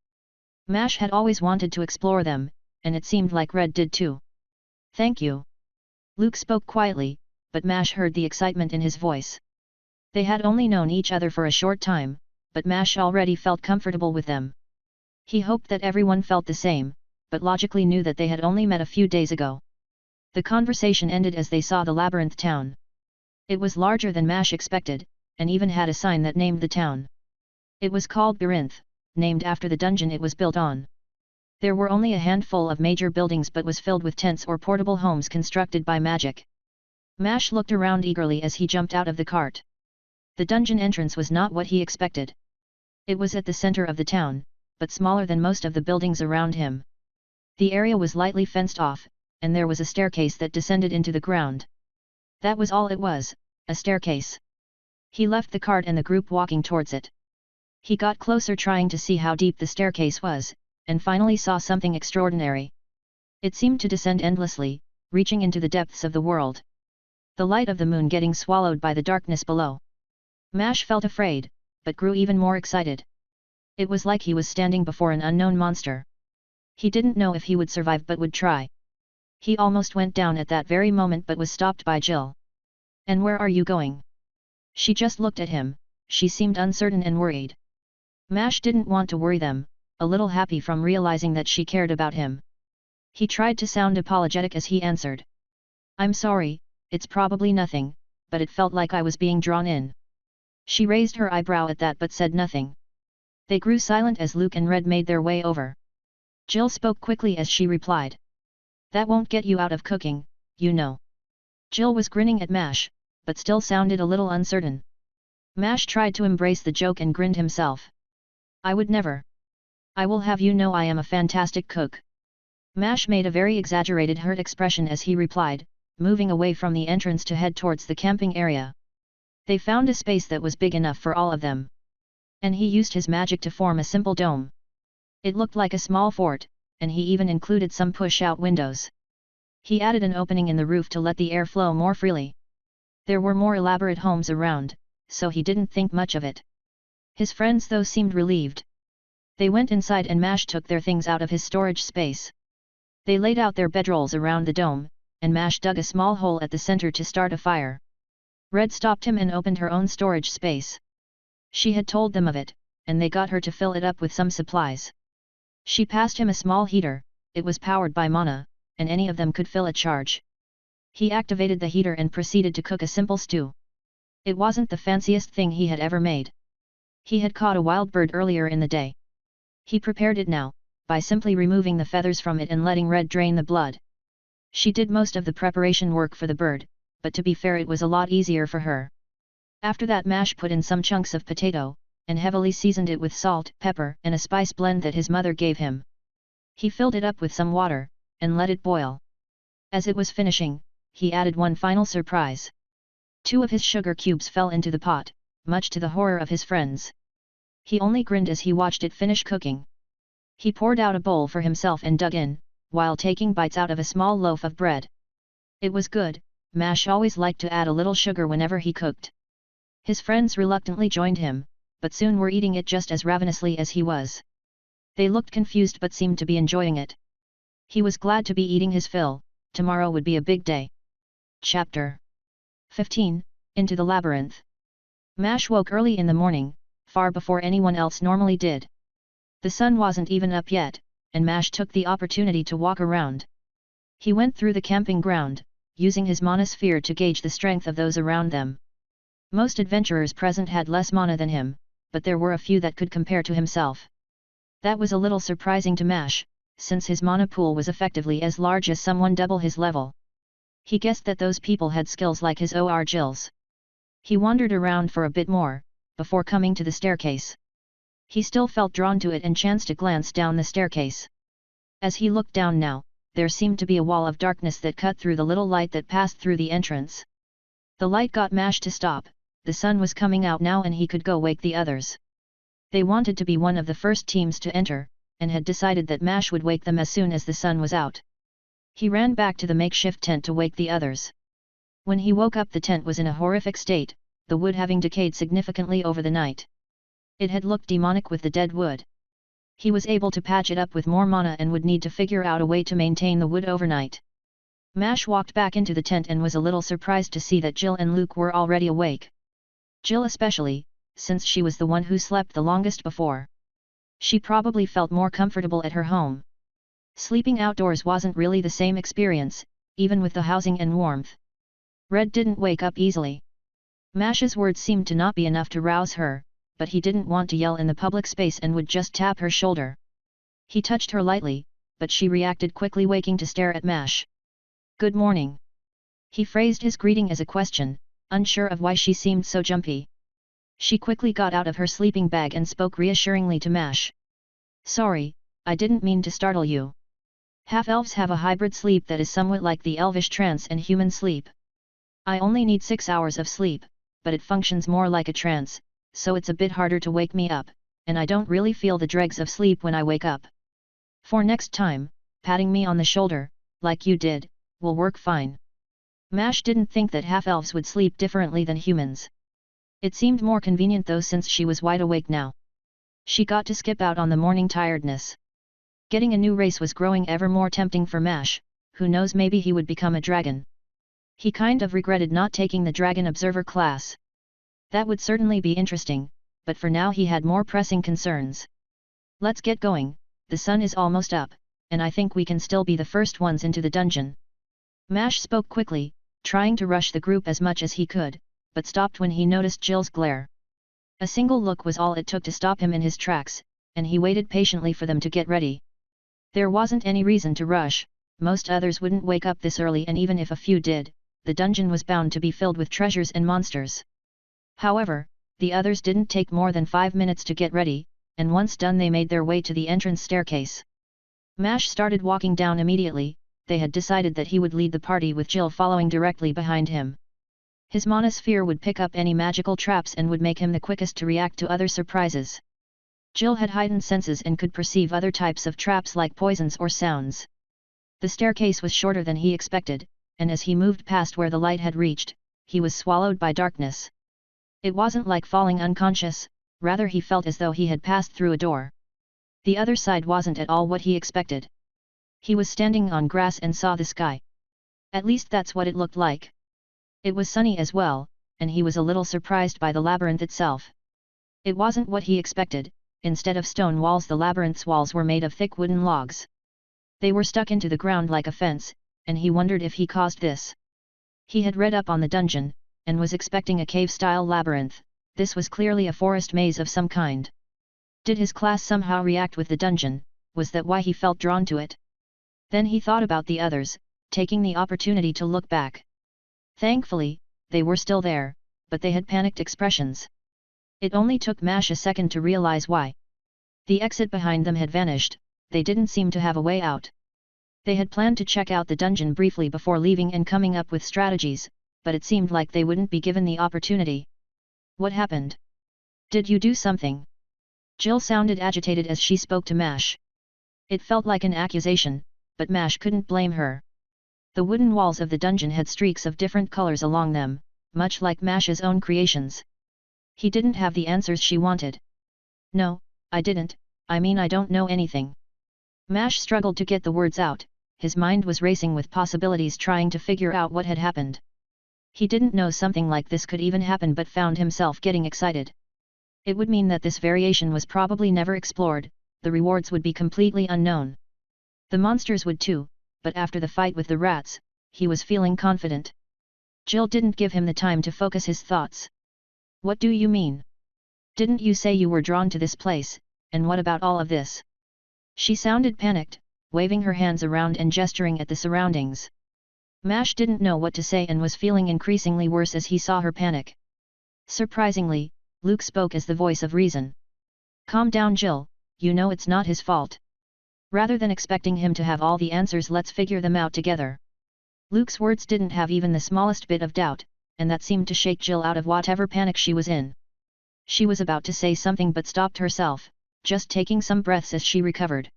Mash had always wanted to explore them, and it seemed like Red did too. "Thank you." Luke spoke quietly, but Mash heard the excitement in his voice. They had only known each other for a short time, but Mash already felt comfortable with them. He hoped that everyone felt the same, but logically knew that they had only met a few days ago. The conversation ended as they saw the labyrinth town. It was larger than Mash expected, and even had a sign that named the town. It was called Birinth, named after the dungeon it was built on. There were only a handful of major buildings but was filled with tents or portable homes constructed by magic. Mash looked around eagerly as he jumped out of the cart. The dungeon entrance was not what he expected. It was at the center of the town, but smaller than most of the buildings around him. The area was lightly fenced off, and there was a staircase that descended into the ground. That was all it was, a staircase. He left the cart and the group walking towards it. He got closer trying to see how deep the staircase was, and finally saw something extraordinary. It seemed to descend endlessly, reaching into the depths of the world. The light of the moon getting swallowed by the darkness below. Mash felt afraid, but grew even more excited. It was like he was standing before an unknown monster. He didn't know if he would survive but would try. He almost went down at that very moment but was stopped by Jill. "And where are you going?" She just looked at him, she seemed uncertain and worried. Mash didn't want to worry them, a little happy from realizing that she cared about him. He tried to sound apologetic as he answered. "I'm sorry, it's probably nothing, but it felt like I was being drawn in." She raised her eyebrow at that but said nothing. They grew silent as Luke and Red made their way over. Jill spoke quickly as she replied. "That won't get you out of cooking, you know." Jill was grinning at Mash, but still sounded a little uncertain. Mash tried to embrace the joke and grinned himself. "I would never. I will have you know I am a fantastic cook." Mash made a very exaggerated hurt expression as he replied, moving away from the entrance to head towards the camping area. They found a space that was big enough for all of them. And he used his magic to form a simple dome. It looked like a small fort, and he even included some push-out windows. He added an opening in the roof to let the air flow more freely. There were more elaborate homes around, so he didn't think much of it. His friends though seemed relieved. They went inside and Mash took their things out of his storage space. They laid out their bedrolls around the dome, and Mash dug a small hole at the center to start a fire. Red stopped him and opened her own storage space. She had told them of it, and they got her to fill it up with some supplies. She passed him a small heater, it was powered by mana, and any of them could fill a charge. He activated the heater and proceeded to cook a simple stew. It wasn't the fanciest thing he had ever made. He had caught a wild bird earlier in the day. He prepared it now, by simply removing the feathers from it and letting Red drain the blood. She did most of the preparation work for the bird, but to be fair it was a lot easier for her. After that Mash put in some chunks of potato, and heavily seasoned it with salt, pepper, and a spice blend that his mother gave him. He filled it up with some water, and let it boil. As it was finishing, he added one final surprise. 2 of his sugar cubes fell into the pot, much to the horror of his friends. He only grinned as he watched it finish cooking. He poured out a bowl for himself and dug in, while taking bites out of a small loaf of bread. It was good. Mash always liked to add a little sugar whenever he cooked. His friends reluctantly joined him, but soon were eating it just as ravenously as he was. They looked confused but seemed to be enjoying it. He was glad to be eating his fill, tomorrow would be a big day. Chapter 15, Into the Labyrinth. Mash woke early in the morning, far before anyone else normally did. The sun wasn't even up yet, and Mash took the opportunity to walk around. He went through the camping ground, using his mana sphere to gauge the strength of those around them. Most adventurers present had less mana than him, but there were a few that could compare to himself. That was a little surprising to Mash, since his mana pool was effectively as large as someone double his level. He guessed that those people had skills like his or Jill's. He wandered around for a bit more, before coming to the staircase. He still felt drawn to it and chanced a glance down the staircase. As he looked down now, there seemed to be a wall of darkness that cut through the little light that passed through the entrance. The light got Mash to stop. The sun was coming out now and he could go wake the others. They wanted to be one of the first teams to enter, and had decided that Mash would wake them as soon as the sun was out. He ran back to the makeshift tent to wake the others. When he woke up the tent was in a horrific state, the wood having decayed significantly over the night. It had looked demonic with the dead wood. He was able to patch it up with more mana and would need to figure out a way to maintain the wood overnight. Mash walked back into the tent and was a little surprised to see that Jill and Luke were already awake. Jill especially, since she was the one who slept the longest before. She probably felt more comfortable at her home. Sleeping outdoors wasn't really the same experience, even with the housing and warmth. Red didn't wake up easily. Mash's words seemed to not be enough to rouse her, but he didn't want to yell in the public space and would just tap her shoulder. He touched her lightly, but she reacted quickly, waking to stare at Mash. "Good morning." He phrased his greeting as a question, unsure of why she seemed so jumpy. She quickly got out of her sleeping bag and spoke reassuringly to Mash. Sorry, I didn't mean to startle you. Half-elves have a hybrid sleep that is somewhat like the elvish trance and human sleep. I only need 6 hours of sleep, but it functions more like a trance, so it's a bit harder to wake me up, and I don't really feel the dregs of sleep when I wake up. For next time, patting me on the shoulder, like you did, will work fine. Mash didn't think that half-elves would sleep differently than humans. It seemed more convenient though since she was wide awake now. She got to skip out on the morning tiredness. Getting a new race was growing ever more tempting for Mash, who knows, maybe he would become a dragon. He kind of regretted not taking the Dragon Observer class. That would certainly be interesting, but for now he had more pressing concerns. Let's get going, the sun is almost up, and I think we can still be the first ones into the dungeon. Mash spoke quickly, trying to rush the group as much as he could, but stopped when he noticed Jill's glare. A single look was all it took to stop him in his tracks, and he waited patiently for them to get ready. There wasn't any reason to rush, most others wouldn't wake up this early, and even if a few did, the dungeon was bound to be filled with treasures and monsters. However, the others didn't take more than 5 minutes to get ready, and once done they made their way to the entrance staircase. Mash started walking down immediately. They had decided that he would lead the party with Jill following directly behind him. His monosphere would pick up any magical traps and would make him the quickest to react to other surprises. Jill had heightened senses and could perceive other types of traps like poisons or sounds. The staircase was shorter than he expected, and as he moved past where the light had reached, he was swallowed by darkness. It wasn't like falling unconscious, rather he felt as though he had passed through a door. The other side wasn't at all what he expected. He was standing on grass and saw the sky. At least that's what it looked like. It was sunny as well, and he was a little surprised by the labyrinth itself. It wasn't what he expected. Instead of stone walls, the labyrinth's walls were made of thick wooden logs. They were stuck into the ground like a fence, and he wondered if he caused this. He had read up on the dungeon, and was expecting a cave-style labyrinth. This was clearly a forest maze of some kind. Did his class somehow react with the dungeon? Was that why he felt drawn to it? Then he thought about the others, taking the opportunity to look back. Thankfully, they were still there, but they had panicked expressions. It only took Mash a second to realize why. The exit behind them had vanished. They didn't seem to have a way out. They had planned to check out the dungeon briefly before leaving and coming up with strategies, but it seemed like they wouldn't be given the opportunity. What happened? Did you do something? Jill sounded agitated as she spoke to Mash. It felt like an accusation, but Mash couldn't blame her. The wooden walls of the dungeon had streaks of different colors along them, much like Mash's own creations. He didn't have the answers she wanted. No, I didn't, I mean I don't know anything. Mash struggled to get the words out, his mind was racing with possibilities trying to figure out what had happened. He didn't know something like this could even happen but found himself getting excited. It would mean that this variation was probably never explored, the rewards would be completely unknown. The monsters would too, but after the fight with the rats, he was feeling confident. Jill didn't give him the time to focus his thoughts. What do you mean? Didn't you say you were drawn to this place, and what about all of this? She sounded panicked, waving her hands around and gesturing at the surroundings. Mash didn't know what to say and was feeling increasingly worse as he saw her panic. Surprisingly, Luke spoke as the voice of reason. Calm down, Jill, you know it's not his fault. Rather than expecting him to have all the answers, let's figure them out together. Luke's words didn't have even the smallest bit of doubt, and that seemed to shake Jill out of whatever panic she was in. She was about to say something but stopped herself, just taking some breaths as she recovered.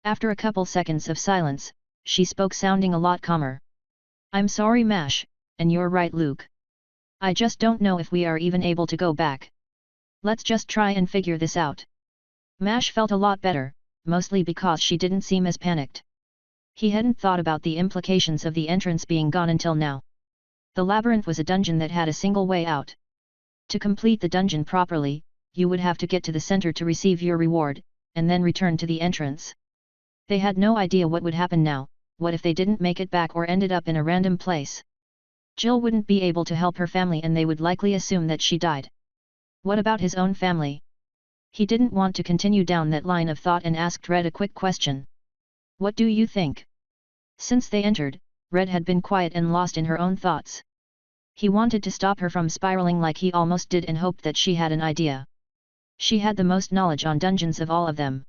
After a couple seconds of silence, she spoke sounding a lot calmer. I'm sorry, Mash, and you're right, Luke. I just don't know if we are even able to go back. Let's just try and figure this out. Mash felt a lot better, mostly because she didn't seem as panicked. He hadn't thought about the implications of the entrance being gone until now. The labyrinth was a dungeon that had a single way out. To complete the dungeon properly, you would have to get to the center to receive your reward, and then return to the entrance. They had no idea what would happen now. What if they didn't make it back or ended up in a random place? Jill wouldn't be able to help her family and they would likely assume that she died. What about his own family? He didn't want to continue down that line of thought and asked Red a quick question. What do you think? Since they entered, Red had been quiet and lost in her own thoughts. He wanted to stop her from spiraling like he almost did and hoped that she had an idea. She had the most knowledge on dungeons of all of them.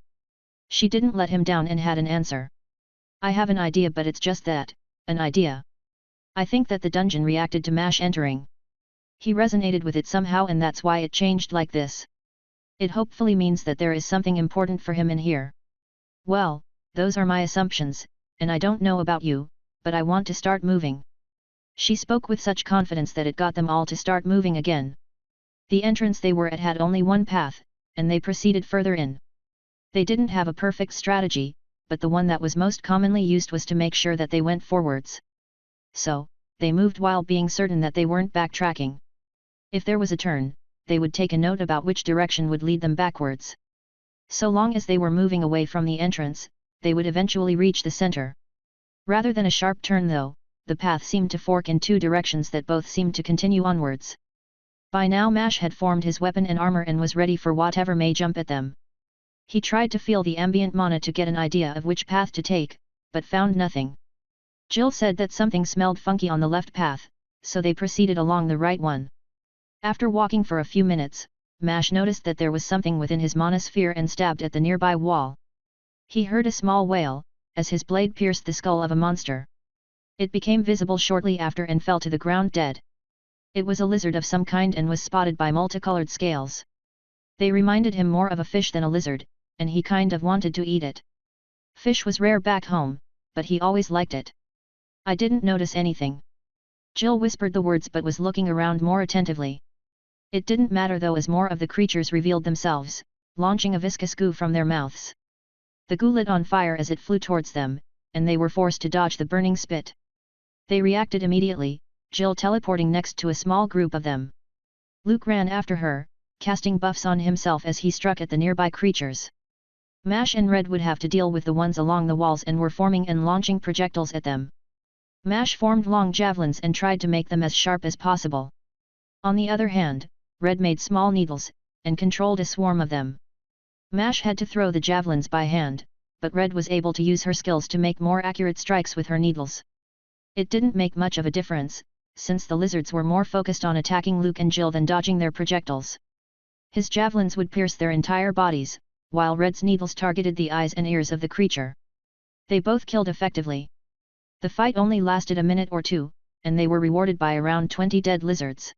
She didn't let him down and had an answer. I have an idea, but it's just that, an idea. I think that the dungeon reacted to Mash entering. He resonated with it somehow, and that's why it changed like this. It hopefully means that there is something important for him in here. Well, those are my assumptions, and I don't know about you, but I want to start moving. She spoke with such confidence that it got them all to start moving again. The entrance they were at had only one path, and they proceeded further in. They didn't have a perfect strategy, but the one that was most commonly used was to make sure that they went forwards. So, they moved while being certain that they weren't backtracking. If there was a turn, they would take a note about which direction would lead them backwards. So long as they were moving away from the entrance, they would eventually reach the center. Rather than a sharp turn though, the path seemed to fork in two directions that both seemed to continue onwards. By now Mash had formed his weapon and armor and was ready for whatever may jump at them. He tried to feel the ambient mana to get an idea of which path to take, but found nothing. Jill said that something smelled funky on the left path, so they proceeded along the right one. After walking for a few minutes, Mash noticed that there was something within his mana sphere and stabbed at the nearby wall. He heard a small wail, as his blade pierced the skull of a monster. It became visible shortly after and fell to the ground dead. It was a lizard of some kind and was spotted by multicolored scales. They reminded him more of a fish than a lizard, and he kind of wanted to eat it. Fish was rare back home, but he always liked it. I didn't notice anything. Jill whispered the words but was looking around more attentively. It didn't matter though, as more of the creatures revealed themselves, launching a viscous goo from their mouths. The goo lit on fire as it flew towards them, and they were forced to dodge the burning spit. They reacted immediately, Jill teleporting next to a small group of them. Luke ran after her, casting buffs on himself as he struck at the nearby creatures. Mash and Red would have to deal with the ones along the walls and were forming and launching projectiles at them. Mash formed long javelins and tried to make them as sharp as possible. On the other hand, Red made small needles, and controlled a swarm of them. Mash had to throw the javelins by hand, but Red was able to use her skills to make more accurate strikes with her needles. It didn't make much of a difference, since the lizards were more focused on attacking Luke and Jill than dodging their projectiles. His javelins would pierce their entire bodies, while Red's needles targeted the eyes and ears of the creature. They both killed effectively. The fight only lasted a minute or two, and they were rewarded by around 20 dead lizards.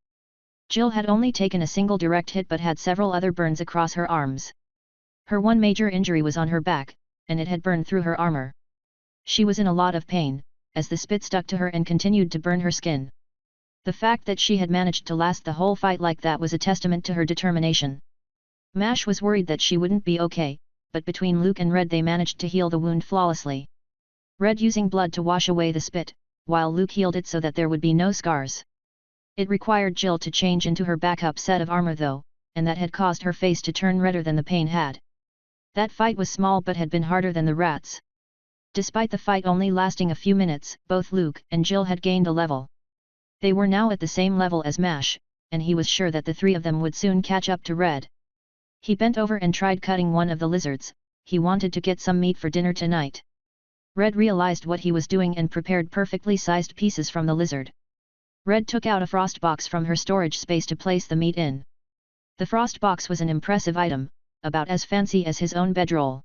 Jill had only taken a single direct hit but had several other burns across her arms. Her one major injury was on her back, and it had burned through her armor. She was in a lot of pain, as the spit stuck to her and continued to burn her skin. The fact that she had managed to last the whole fight like that was a testament to her determination. Mash was worried that she wouldn't be okay, but between Luke and Red they managed to heal the wound flawlessly. Red using blood to wash away the spit, while Luke healed it so that there would be no scars. It required Jill to change into her backup set of armor though, and that had caused her face to turn redder than the pain had. That fight was small but had been harder than the rats. Despite the fight only lasting a few minutes, both Luke and Jill had gained a level. They were now at the same level as Mash, and he was sure that the three of them would soon catch up to Red. He bent over and tried cutting one of the lizards. He wanted to get some meat for dinner tonight. Red realized what he was doing and prepared perfectly sized pieces from the lizard. Red took out a frost box from her storage space to place the meat in. The frost box was an impressive item, about as fancy as his own bedroll.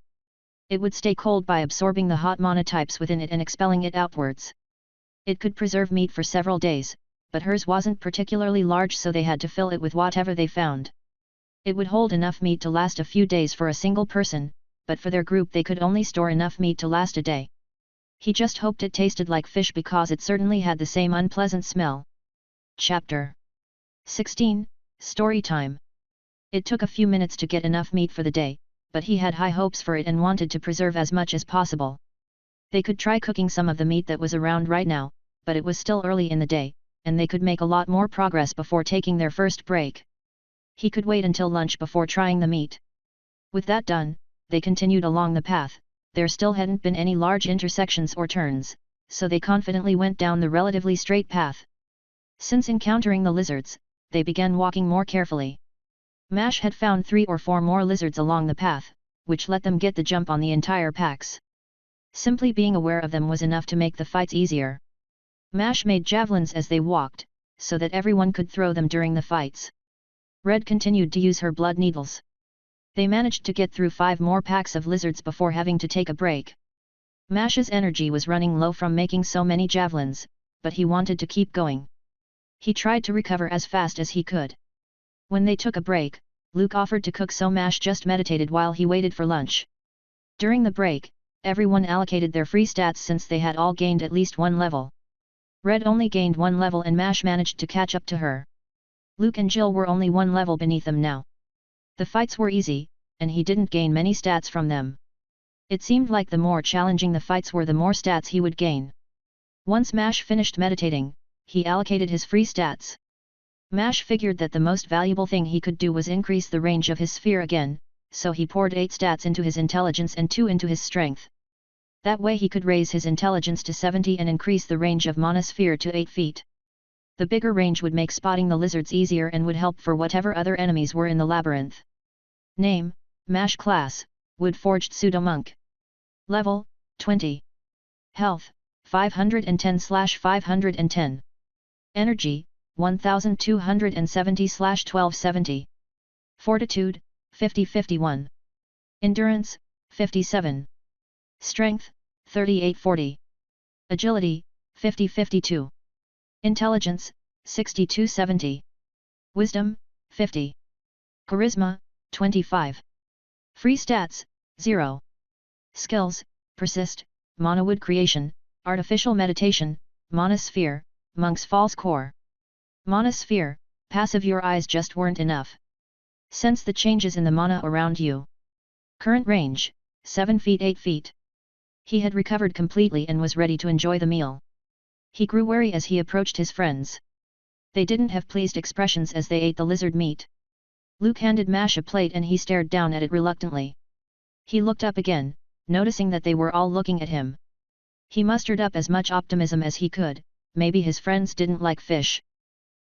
It would stay cold by absorbing the hot mana types within it and expelling it outwards. It could preserve meat for several days, but hers wasn't particularly large, so they had to fill it with whatever they found. It would hold enough meat to last a few days for a single person, but for their group they could only store enough meat to last a day. He just hoped it tasted like fish because it certainly had the same unpleasant smell. Chapter 16, Story Time. It took a few minutes to get enough meat for the day, but he had high hopes for it and wanted to preserve as much as possible. They could try cooking some of the meat that was around right now, but it was still early in the day, and they could make a lot more progress before taking their first break. He could wait until lunch before trying the meat. With that done, they continued along the path. There still hadn't been any large intersections or turns, so they confidently went down the relatively straight path. Since encountering the lizards, they began walking more carefully. Mash had found 3 or 4 more lizards along the path, which let them get the jump on the entire packs. Simply being aware of them was enough to make the fights easier. Mash made javelins as they walked, so that everyone could throw them during the fights. Red continued to use her blood needles. They managed to get through 5 more packs of lizards before having to take a break. Mash's energy was running low from making so many javelins, but he wanted to keep going. He tried to recover as fast as he could. When they took a break, Luke offered to cook, so Mash just meditated while he waited for lunch. During the break, everyone allocated their free stats since they had all gained at least 1 level. Red only gained 1 level and Mash managed to catch up to her. Luke and Jill were only 1 level beneath them now. The fights were easy, and he didn't gain many stats from them. It seemed like the more challenging the fights were, the more stats he would gain. Once Mash finished meditating, he allocated his free stats. Mash figured that the most valuable thing he could do was increase the range of his sphere again, so he poured 8 stats into his intelligence and 2 into his strength. That way he could raise his intelligence to 70 and increase the range of Mana sphere to 8 feet. The bigger range would make spotting the lizards easier and would help for whatever other enemies were in the labyrinth. Name, Mash. Class, Wood-Forged Pseudo-Monk. Level, 20. Health, 510/510. Energy, 1270/1270. Fortitude, 50/51. Endurance, 57. Strength, 38/40. Agility, 50/52. Intelligence, 62/70. Wisdom, 50. Charisma, 25. Free stats, 0. Skills, Persist, Mana Wood Creation, Artificial Meditation, Mana Sphere, Monk's False Core. Mana Sphere, passive. Your eyes just weren't enough. Sense the changes in the mana around you. Current range, 7 feet 8 feet. He had recovered completely and was ready to enjoy the meal. He grew wary as he approached his friends. They didn't have pleased expressions as they ate the lizard meat. Luke handed Mash a plate and he stared down at it reluctantly. He looked up again, noticing that they were all looking at him. He mustered up as much optimism as he could, maybe his friends didn't like fish.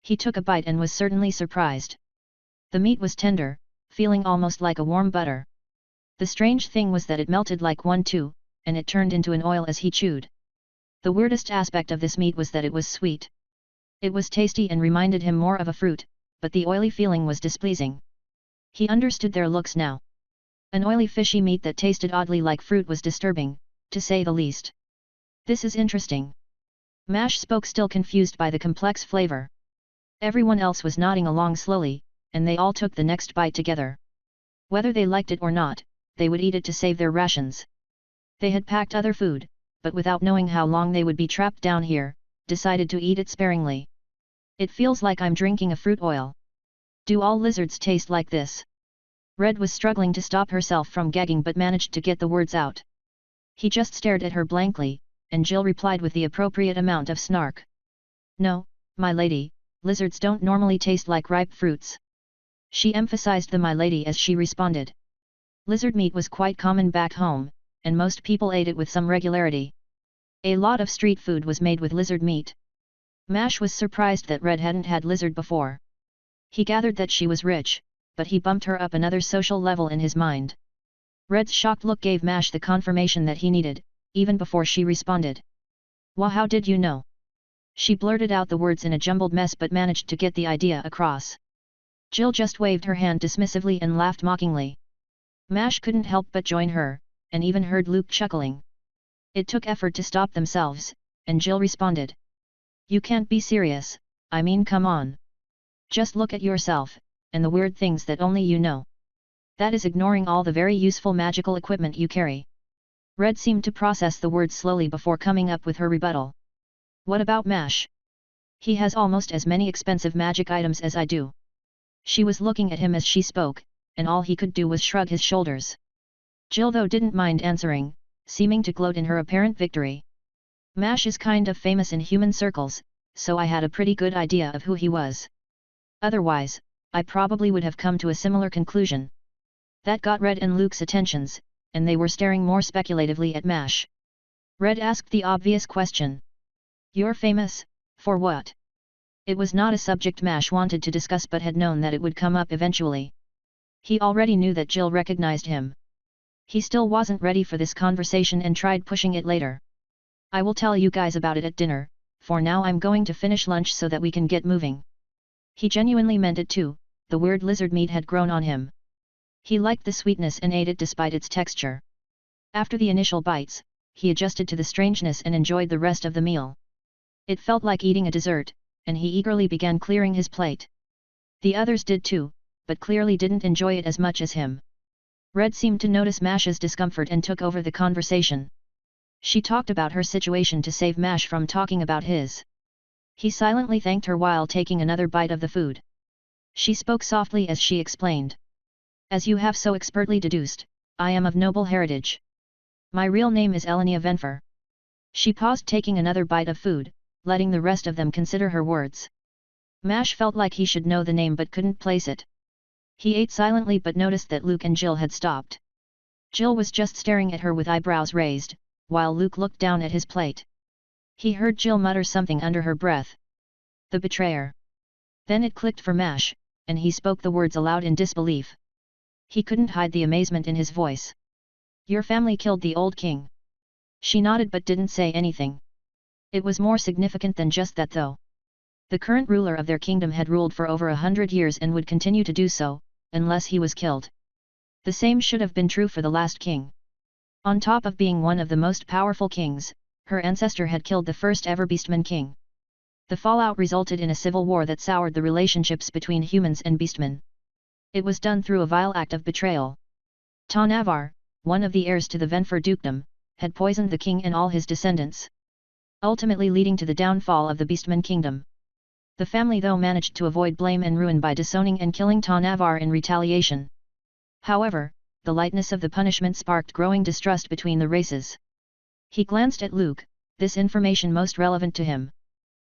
He took a bite and was certainly surprised. The meat was tender, feeling almost like a warm butter. The strange thing was that it melted like one too, and it turned into an oil as he chewed. The weirdest aspect of this meat was that it was sweet. It was tasty and reminded him more of a fruit, but the oily feeling was displeasing. He understood their looks now. An oily fishy meat that tasted oddly like fruit was disturbing, to say the least. This is interesting. Mash spoke, still confused by the complex flavor. Everyone else was nodding along slowly, and they all took the next bite together. Whether they liked it or not, they would eat it to save their rations. They had packed other food, but without knowing how long they would be trapped down here, decided to eat it sparingly. It feels like I'm drinking a fruit oil. Do all lizards taste like this? Red was struggling to stop herself from gagging but managed to get the words out. He just stared at her blankly, and Jill replied with the appropriate amount of snark. No, my lady, lizards don't normally taste like ripe fruits. She emphasized the my lady as she responded. Lizard meat was quite common back home, and most people ate it with some regularity. A lot of street food was made with lizard meat. Mash was surprised that Red hadn't had lizard before. He gathered that she was rich, but he bumped her up another social level in his mind. Red's shocked look gave Mash the confirmation that he needed, even before she responded. "Well, how did you know?" She blurted out the words in a jumbled mess but managed to get the idea across. Jill just waved her hand dismissively and laughed mockingly. Mash couldn't help but join her, and even heard Luke chuckling. It took effort to stop themselves, and Jill responded. "You can't be serious, I mean come on. Just look at yourself, and the weird things that only you know. That is ignoring all the very useful magical equipment you carry." Red seemed to process the words slowly before coming up with her rebuttal. "What about Mash? He has almost as many expensive magic items as I do." She was looking at him as she spoke, and all he could do was shrug his shoulders. Jill though didn't mind answering, seeming to gloat in her apparent victory. "Mash is kind of famous in human circles, so I had a pretty good idea of who he was. Otherwise, I probably would have come to a similar conclusion." That got Red and Luke's attentions, and they were staring more speculatively at Mash. Red asked the obvious question. "You're famous, for what?" It was not a subject Mash wanted to discuss but had known that it would come up eventually. He already knew that Jill recognized him. He still wasn't ready for this conversation and tried pushing it later. "I will tell you guys about it at dinner, for now I'm going to finish lunch so that we can get moving." He genuinely meant it too, the weird lizard meat had grown on him. He liked the sweetness and ate it despite its texture. After the initial bites, he adjusted to the strangeness and enjoyed the rest of the meal. It felt like eating a dessert, and he eagerly began clearing his plate. The others did too, but clearly didn't enjoy it as much as him. Red seemed to notice Mash's discomfort and took over the conversation. She talked about her situation to save Mash from talking about his. He silently thanked her while taking another bite of the food. She spoke softly as she explained. As you have so expertly deduced, I am of noble heritage. My real name is Elenia Venfer. She paused taking another bite of food, letting the rest of them consider her words. Mash felt like he should know the name but couldn't place it. He ate silently but noticed that Luke and Jill had stopped. Jill was just staring at her with eyebrows raised, while Luke looked down at his plate. He heard Jill mutter something under her breath. The betrayer. Then it clicked for Mash, and he spoke the words aloud in disbelief. He couldn't hide the amazement in his voice. Your family killed the old king. She nodded but didn't say anything. It was more significant than just that though. The current ruler of their kingdom had ruled for over 100 years and would continue to do so, unless he was killed. The same should have been true for the last king. On top of being one of the most powerful kings, her ancestor had killed the first ever beastman king. The fallout resulted in a civil war that soured the relationships between humans and beastmen. It was done through a vile act of betrayal. Tanavar, one of the heirs to the Venfer dukedom, had poisoned the king and all his descendants, ultimately leading to the downfall of the beastman kingdom. The family though managed to avoid blame and ruin by disowning and killing Tanavar in retaliation. However, the lightness of the punishment sparked growing distrust between the races. He glanced at Luke, this information most relevant to him.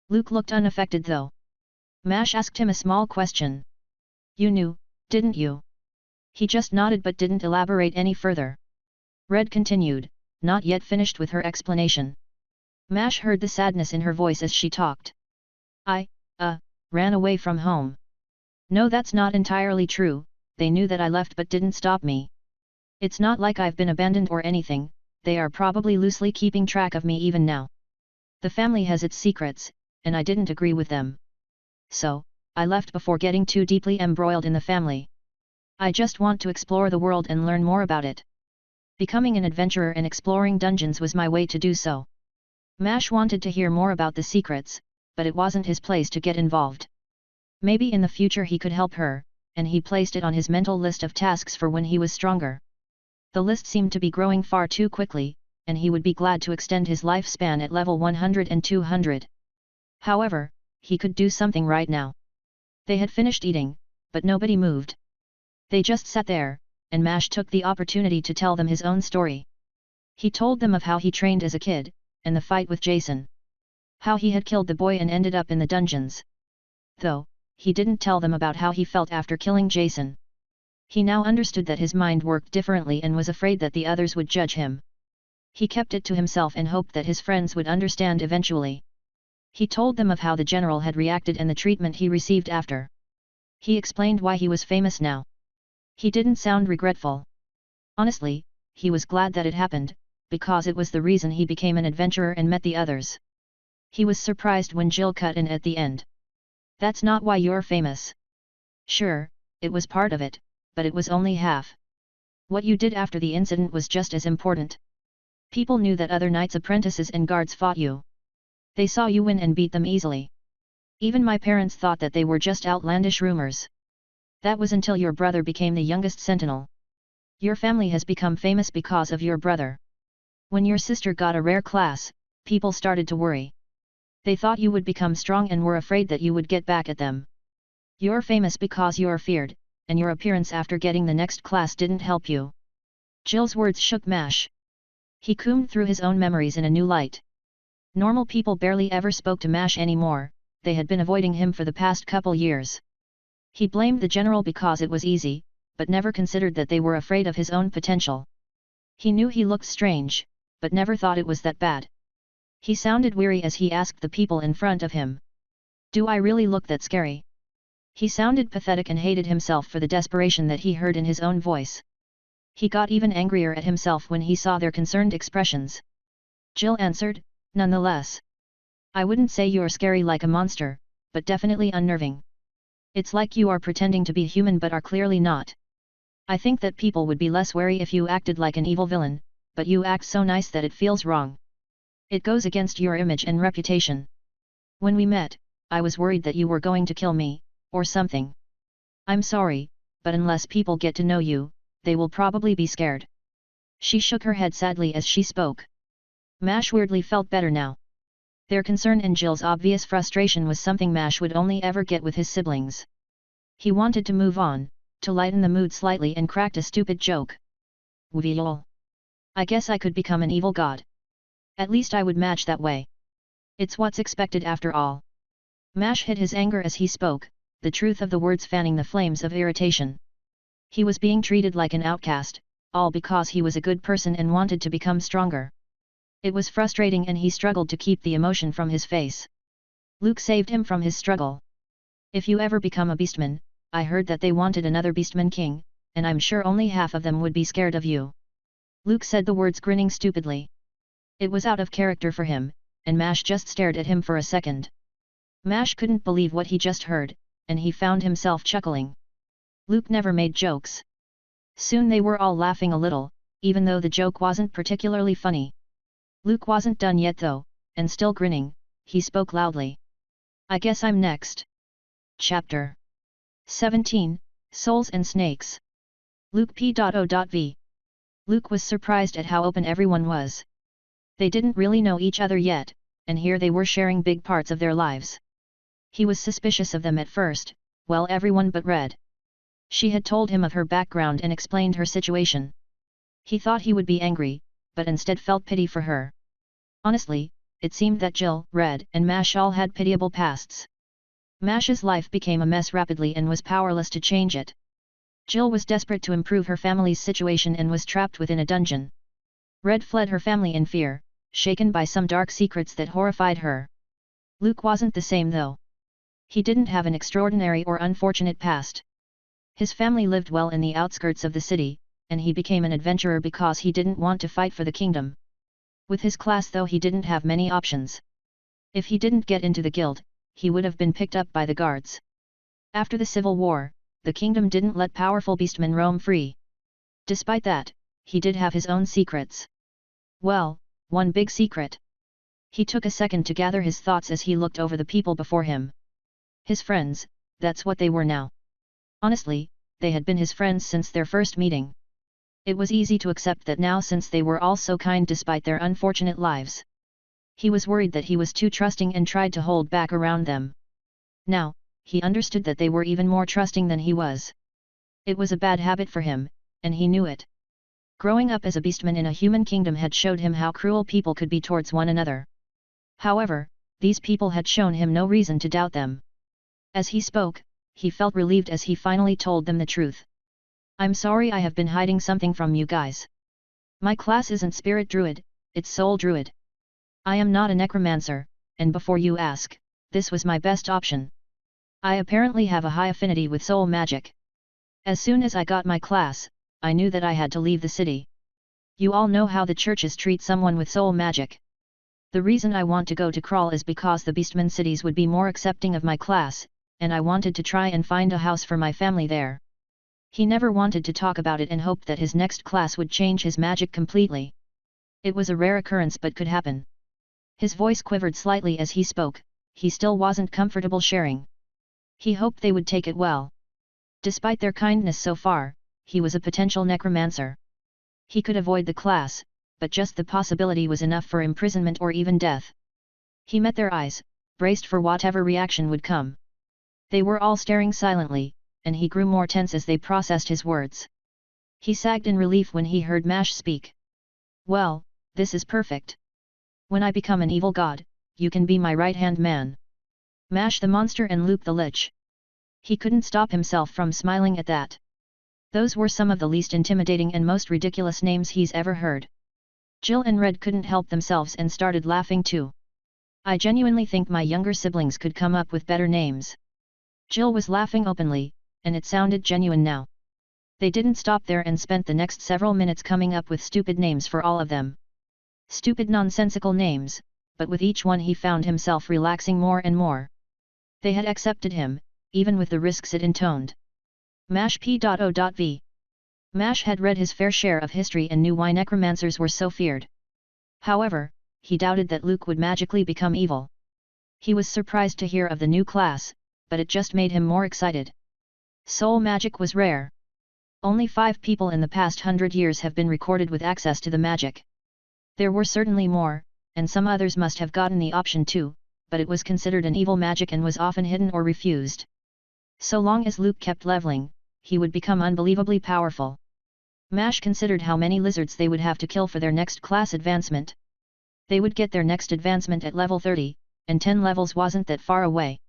Luke looked unaffected though. Mash asked him a small question. You knew, didn't you? He just nodded but didn't elaborate any further. Red continued, not yet finished with her explanation. Mash heard the sadness in her voice as she talked. I ran away from home. No, that's not entirely true, they knew that I left but didn't stop me. It's not like I've been abandoned or anything, they are probably loosely keeping track of me even now. The family has its secrets, and I didn't agree with them. So, I left before getting too deeply embroiled in the family. I just want to explore the world and learn more about it. Becoming an adventurer and exploring dungeons was my way to do so. Mash wanted to hear more about the secrets, but it wasn't his place to get involved. Maybe in the future he could help her, and he placed it on his mental list of tasks for when he was stronger. The list seemed to be growing far too quickly, and he would be glad to extend his lifespan at level 100 and 200. However, he could do something right now. They had finished eating, but nobody moved. They just sat there, and Mash took the opportunity to tell them his own story. He told them of how he trained as a kid, and the fight with Jason. How he had killed the boy and ended up in the dungeons. Though, he didn't tell them about how he felt after killing Jason. He now understood that his mind worked differently and was afraid that the others would judge him. He kept it to himself and hoped that his friends would understand eventually. He told them of how the general had reacted and the treatment he received after. He explained why he was famous now. He didn't sound regretful. Honestly, he was glad that it happened, because it was the reason he became an adventurer and met the others. He was surprised when Jill cut in at the end. That's not why you're famous. Sure, it was part of it, but it was only half. What you did after the incident was just as important. People knew that other knights' apprentices and guards fought you. They saw you win and beat them easily. Even my parents thought that they were just outlandish rumors. That was until your brother became the youngest sentinel. Your family has become famous because of your brother. When your sister got a rare class, people started to worry. They thought you would become strong and were afraid that you would get back at them. You're famous because you're feared, and your appearance after getting the next class didn't help you. Jill's words shook Mash. He combed through his own memories in a new light. Normal people barely ever spoke to Mash anymore, they had been avoiding him for the past couple years. He blamed the general because it was easy, but never considered that they were afraid of his own potential. He knew he looked strange, but never thought it was that bad. He sounded weary as he asked the people in front of him. Do I really look that scary? He sounded pathetic and hated himself for the desperation that he heard in his own voice. He got even angrier at himself when he saw their concerned expressions. Jill answered, nonetheless. I wouldn't say you're scary like a monster, but definitely unnerving. It's like you are pretending to be human but are clearly not. I think that people would be less wary if you acted like an evil villain, but you act so nice that it feels wrong. It goes against your image and reputation. When we met, I was worried that you were going to kill me, or something. I'm sorry, but unless people get to know you, they will probably be scared. She shook her head sadly as she spoke. Mash weirdly felt better now. Their concern and Jill's obvious frustration was something Mash would only ever get with his siblings. He wanted to move on, to lighten the mood slightly, and cracked a stupid joke. Well, I guess I could become an evil god. At least I would match that way. It's what's expected after all. Mash hid his anger as he spoke, the truth of the words fanning the flames of irritation. He was being treated like an outcast, all because he was a good person and wanted to become stronger. It was frustrating and he struggled to keep the emotion from his face. Luke saved him from his struggle. If you ever become a beastman, I heard that they wanted another beastman king, and I'm sure only half of them would be scared of you. Luke said the words grinning stupidly. It was out of character for him, and Mash just stared at him for a second. Mash couldn't believe what he just heard, and he found himself chuckling. Luke never made jokes. Soon they were all laughing a little, even though the joke wasn't particularly funny. Luke wasn't done yet though, and still grinning, he spoke loudly. I guess I'm next. Chapter 17, Souls and Snakes. Luke P.O.V. Luke was surprised at how open everyone was. They didn't really know each other yet, and here they were sharing big parts of their lives. He was suspicious of them at first, well, everyone but Red. She had told him of her background and explained her situation. He thought he would be angry, but instead felt pity for her. Honestly, it seemed that Jill, Red, and Mash all had pitiable pasts. Mash's life became a mess rapidly and was powerless to change it. Jill was desperate to improve her family's situation and was trapped within a dungeon. Red fled her family in fear, shaken by some dark secrets that horrified her. Luke wasn't the same though. He didn't have an extraordinary or unfortunate past. His family lived well in the outskirts of the city, and he became an adventurer because he didn't want to fight for the kingdom. With his class though, he didn't have many options. If he didn't get into the guild, he would have been picked up by the guards. After the Civil War, the kingdom didn't let powerful beastmen roam free. Despite that, he did have his own secrets. Well, one big secret. He took a second to gather his thoughts as he looked over the people before him. His friends, that's what they were now. Honestly, they had been his friends since their first meeting. It was easy to accept that now since they were all so kind despite their unfortunate lives. He was worried that he was too trusting and tried to hold back around them. Now, he understood that they were even more trusting than he was. It was a bad habit for him, and he knew it. Growing up as a beastman in a human kingdom had showed him how cruel people could be towards one another. However, these people had shown him no reason to doubt them. As he spoke, he felt relieved as he finally told them the truth. I'm sorry I have been hiding something from you guys. My class isn't Spirit Druid, it's Soul Druid. I am not a necromancer, and before you ask, this was my best option. I apparently have a high affinity with soul magic. As soon as I got my class, I knew that I had to leave the city. You all know how the churches treat someone with soul magic. The reason I want to go to Crawl is because the Beastman cities would be more accepting of my class, and I wanted to try and find a house for my family there. He never wanted to talk about it and hoped that his next class would change his magic completely. It was a rare occurrence but could happen. His voice quivered slightly as he spoke, he still wasn't comfortable sharing. He hoped they would take it well. Despite their kindness so far, he was a potential necromancer. He could avoid the class, but just the possibility was enough for imprisonment or even death. He met their eyes, braced for whatever reaction would come. They were all staring silently, and he grew more tense as they processed his words. He sagged in relief when he heard Mash speak. Well, this is perfect. When I become an evil god, you can be my right-hand man. Mash the monster and Luke the lich. He couldn't stop himself from smiling at that. Those were some of the least intimidating and most ridiculous names he's ever heard. Jill and Red couldn't help themselves and started laughing too. I genuinely think my younger siblings could come up with better names. Jill was laughing openly, and it sounded genuine now. They didn't stop there and spent the next several minutes coming up with stupid names for all of them. Stupid nonsensical names, but with each one he found himself relaxing more and more. They had accepted him, even with the risks it intoned. Mash P.O.V. Mash had read his fair share of history and knew why necromancers were so feared. However, he doubted that Luke would magically become evil. He was surprised to hear of the new class, but it just made him more excited. Soul magic was rare. Only 5 people in the past 100 years have been recorded with access to the magic. There were certainly more, and some others must have gotten the option too, but it was considered an evil magic and was often hidden or refused. So long as Luke kept leveling, he would become unbelievably powerful. Mash considered how many lizards they would have to kill for their next class advancement. They would get their next advancement at level 30, and 10 levels wasn't that far away.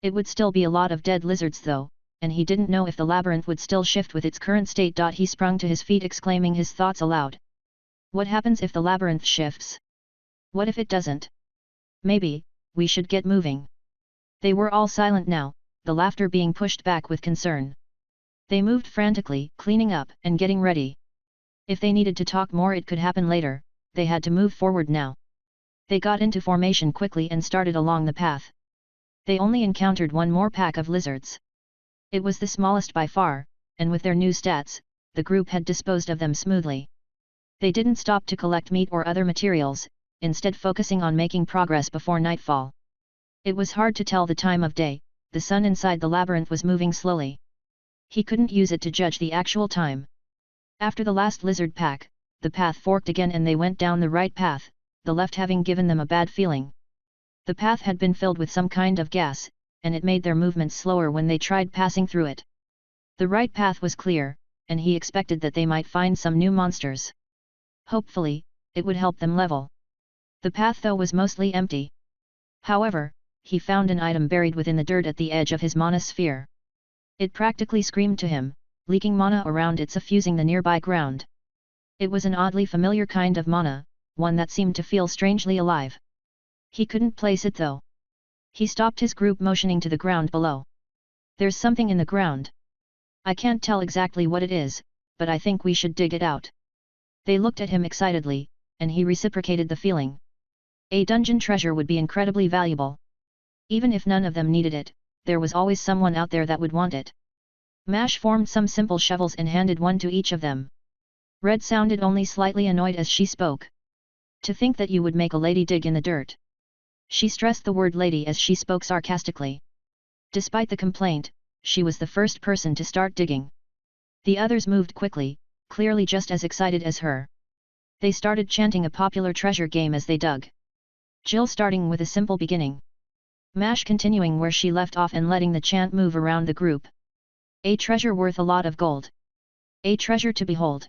It would still be a lot of dead lizards though, and he didn't know if the labyrinth would still shift with its current state. He sprung to his feet exclaiming his thoughts aloud. What happens if the labyrinth shifts? What if it doesn't? Maybe, we should get moving. They were all silent now, the laughter being pushed back with concern. They moved frantically, cleaning up and getting ready. If they needed to talk more it could happen later, they had to move forward now. They got into formation quickly and started along the path. They only encountered one more pack of lizards. It was the smallest by far, and with their new stats, the group had disposed of them smoothly. They didn't stop to collect meat or other materials, instead focusing on making progress before nightfall. It was hard to tell the time of day, the sun inside the labyrinth was moving slowly. He couldn't use it to judge the actual time. After the last lizard pack, the path forked again and they went down the right path, the left having given them a bad feeling. The path had been filled with some kind of gas, and it made their movements slower when they tried passing through it. The right path was clear, and he expected that they might find some new monsters. Hopefully, it would help them level. The path though was mostly empty. However, he found an item buried within the dirt at the edge of his mana sphere. It practically screamed to him, leaking mana around it suffusing the nearby ground. It was an oddly familiar kind of mana, one that seemed to feel strangely alive. He couldn't place it though. He stopped his group motioning to the ground below. There's something in the ground. I can't tell exactly what it is, but I think we should dig it out. They looked at him excitedly, and he reciprocated the feeling. A dungeon treasure would be incredibly valuable. Even if none of them needed it, there was always someone out there that would want it. Mash formed some simple shovels and handed one to each of them. Red sounded only slightly annoyed as she spoke. To think that you would make a lady dig in the dirt. She stressed the word lady as she spoke sarcastically. Despite the complaint, she was the first person to start digging. The others moved quickly, clearly just as excited as her. They started chanting a popular treasure game as they dug. Jill starting with a simple beginning. Mash continuing where she left off and letting the chant move around the group. A treasure worth a lot of gold. A treasure to behold.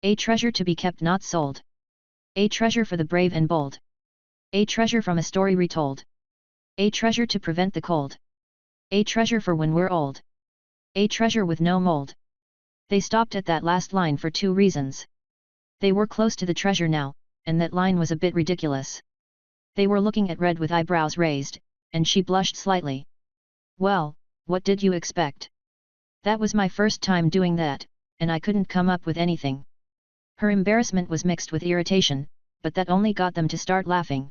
A treasure to be kept not sold. A treasure for the brave and bold. A treasure from a story retold. A treasure to prevent the cold. A treasure for when we're old. A treasure with no mold. They stopped at that last line for 2 reasons. They were close to the treasure now, and that line was a bit ridiculous. They were looking at Red with eyebrows raised, and she blushed slightly. Well, what did you expect? That was my first time doing that, and I couldn't come up with anything. Her embarrassment was mixed with irritation, but that only got them to start laughing.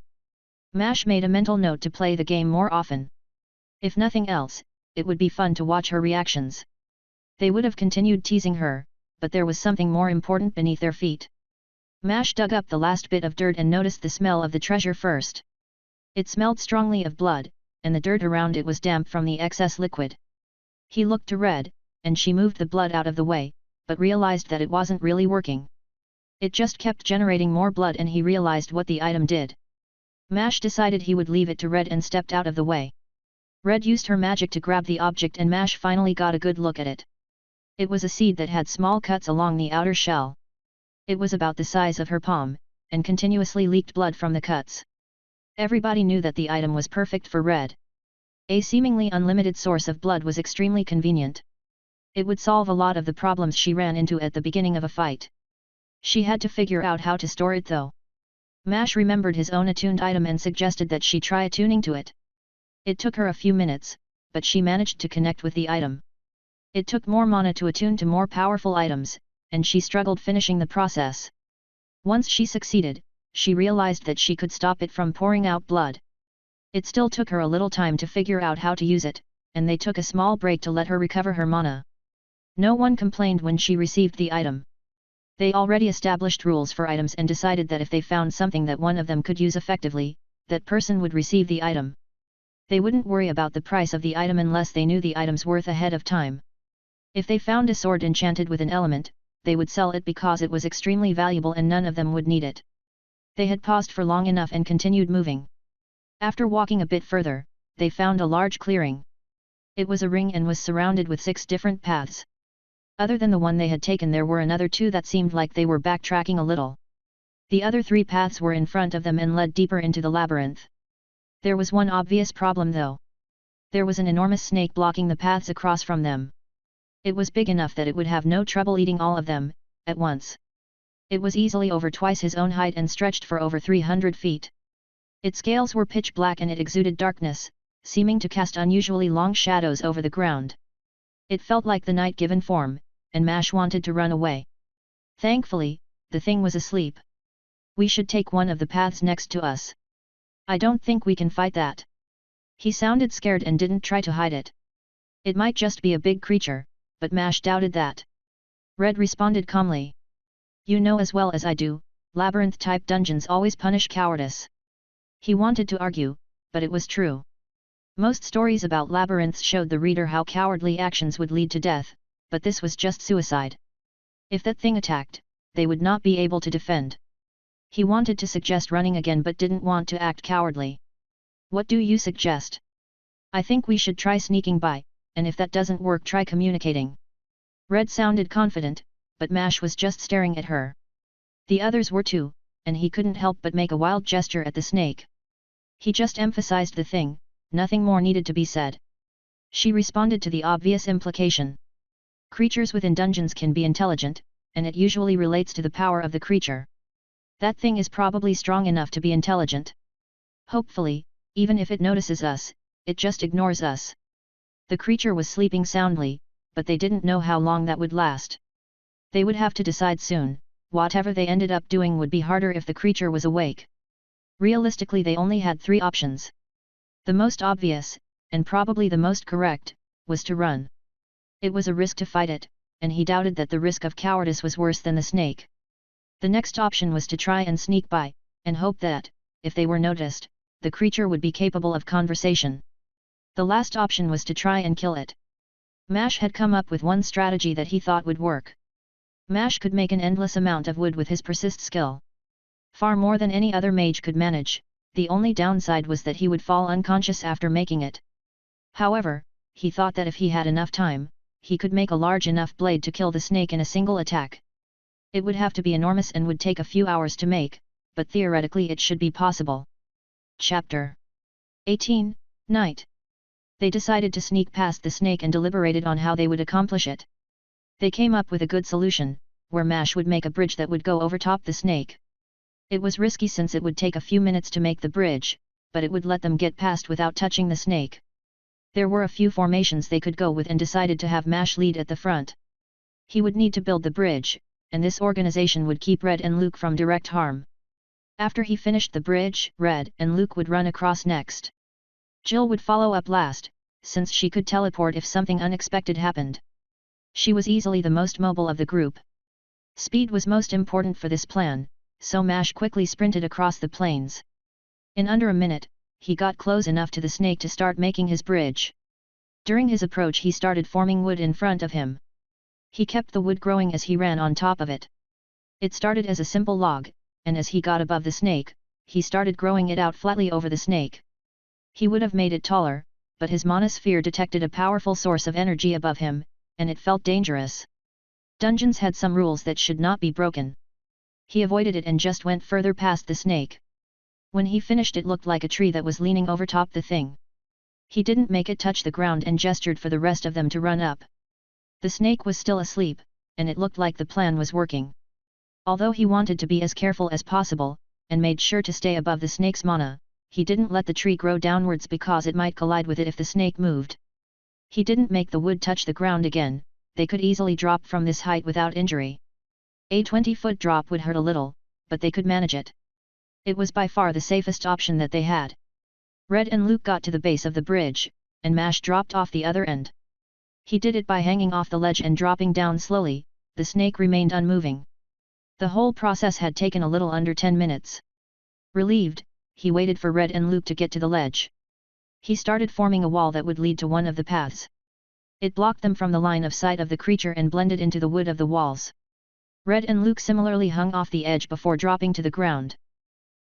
Mash made a mental note to play the game more often. If nothing else, it would be fun to watch her reactions. They would have continued teasing her, but there was something more important beneath their feet. Mash dug up the last bit of dirt and noticed the smell of the treasure first. It smelled strongly of blood, and the dirt around it was damp from the excess liquid. He looked to Red, and she moved the blood out of the way, but realized that it wasn't really working. It just kept generating more blood and he realized what the item did. Mash decided he would leave it to Red and stepped out of the way. Red used her magic to grab the object and Mash finally got a good look at it. It was a seed that had small cuts along the outer shell. It was about the size of her palm, and continuously leaked blood from the cuts. Everybody knew that the item was perfect for Red. A seemingly unlimited source of blood was extremely convenient. It would solve a lot of the problems she ran into at the beginning of a fight. She had to figure out how to store it though. Mash remembered his own attuned item and suggested that she try attuning to it. It took her a few minutes, but she managed to connect with the item. It took more mana to attune to more powerful items, and she struggled finishing the process. Once she succeeded, she realized that she could stop it from pouring out blood. It still took her a little time to figure out how to use it, and they took a small break to let her recover her mana. No one complained when she received the item. They already established rules for items and decided that if they found something that one of them could use effectively, that person would receive the item. They wouldn't worry about the price of the item unless they knew the item's worth ahead of time. If they found a sword enchanted with an element, they would sell it because it was extremely valuable and none of them would need it. They had paused for long enough and continued moving. After walking a bit further, they found a large clearing. It was a ring and was surrounded with 6 different paths. Other than the one they had taken, there were another 2 that seemed like they were backtracking a little. The other 3 paths were in front of them and led deeper into the labyrinth. There was one obvious problem though. There was an enormous snake blocking the paths across from them. It was big enough that it would have no trouble eating all of them, at once. It was easily over twice his own height and stretched for over 300 feet. Its scales were pitch black and it exuded darkness, seeming to cast unusually long shadows over the ground. It felt like the night given form, and Mash wanted to run away. Thankfully, the thing was asleep. We should take one of the paths next to us. I don't think we can fight that. He sounded scared and didn't try to hide it. It might just be a big creature, but Mash doubted that. Red responded calmly. You know as well as I do, labyrinth-type dungeons always punish cowardice. He wanted to argue, but it was true. Most stories about labyrinths showed the reader how cowardly actions would lead to death, but this was just suicide. If that thing attacked, they would not be able to defend. He wanted to suggest running again but didn't want to act cowardly. What do you suggest? I think we should try sneaking by, and if that doesn't work, try communicating. Red sounded confident, but Mash was just staring at her. The others were too, and he couldn't help but make a wild gesture at the snake. He just emphasized the thing, nothing more needed to be said. She responded to the obvious implication. Creatures within dungeons can be intelligent, and it usually relates to the power of the creature. That thing is probably strong enough to be intelligent. Hopefully, even if it notices us, it just ignores us. The creature was sleeping soundly, but they didn't know how long that would last. They would have to decide soon. Whatever they ended up doing would be harder if the creature was awake. Realistically, they only had 3 options. The most obvious, and probably the most correct, was to run. It was a risk to fight it, and he doubted that the risk of cowardice was worse than the snake. The next option was to try and sneak by, and hope that, if they were noticed, the creature would be capable of conversation. The last option was to try and kill it. Mash had come up with one strategy that he thought would work. Mash could make an endless amount of wood with his persist skill. Far more than any other mage could manage, the only downside was that he would fall unconscious after making it. However, he thought that if he had enough time, he could make a large enough blade to kill the snake in a single attack. It would have to be enormous and would take a few hours to make, but theoretically it should be possible. Chapter 18, Night. They decided to sneak past the snake and deliberated on how they would accomplish it. They came up with a good solution, where Mash would make a bridge that would go over top the snake. It was risky since it would take a few minutes to make the bridge, but it would let them get past without touching the snake. There were a few formations they could go with and decided to have Mash lead at the front. He would need to build the bridge, and this organization would keep Red and Luke from direct harm. After he finished the bridge, Red and Luke would run across next. Jill would follow up last, since she could teleport if something unexpected happened. She was easily the most mobile of the group. Speed was most important for this plan, so Mash quickly sprinted across the plains. In under a minute, he got close enough to the snake to start making his bridge. During his approach he started forming wood in front of him. He kept the wood growing as he ran on top of it. It started as a simple log, and as he got above the snake, he started growing it out flatly over the snake. He would have made it taller, but his monosphere detected a powerful source of energy above him, and it felt dangerous. Dungeons had some rules that should not be broken. He avoided it and just went further past the snake. When he finished, it looked like a tree that was leaning over top the thing. He didn't make it touch the ground and gestured for the rest of them to run up. The snake was still asleep, and it looked like the plan was working. Although he wanted to be as careful as possible, and made sure to stay above the snake's mana, he didn't let the tree grow downwards because it might collide with it if the snake moved. He didn't make the wood touch the ground again, they could easily drop from this height without injury. A 20-foot drop would hurt a little, but they could manage it. It was by far the safest option that they had. Red and Luke got to the base of the bridge, and Mash dropped off the other end. He did it by hanging off the ledge and dropping down slowly. The snake remained unmoving. The whole process had taken a little under 10 minutes. Relieved, he waited for Red and Luke to get to the ledge. He started forming a wall that would lead to one of the paths. It blocked them from the line of sight of the creature and blended into the wood of the walls. Red and Luke similarly hung off the edge before dropping to the ground.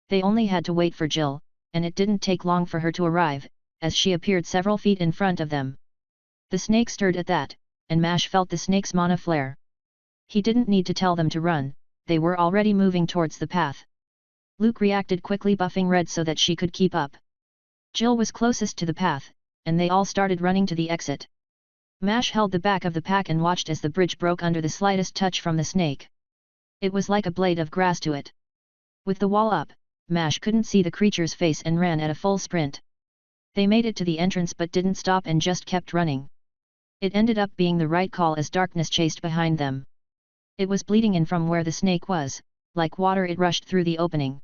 They only had to wait for Jill, and it didn't take long for her to arrive, as she appeared several feet in front of them. The snake stirred at that, and Mash felt the snake's mana flare. He didn't need to tell them to run, they were already moving towards the path. Luke reacted quickly, buffing Red so that she could keep up. Jill was closest to the path, and they all started running to the exit. Mash held the back of the pack and watched as the bridge broke under the slightest touch from the snake. It was like a blade of grass to it. With the wall up, Mash couldn't see the creature's face and ran at a full sprint. They made it to the entrance but didn't stop and just kept running. It ended up being the right call as darkness chased behind them. It was bleeding in from where the snake was, like water it rushed through the opening.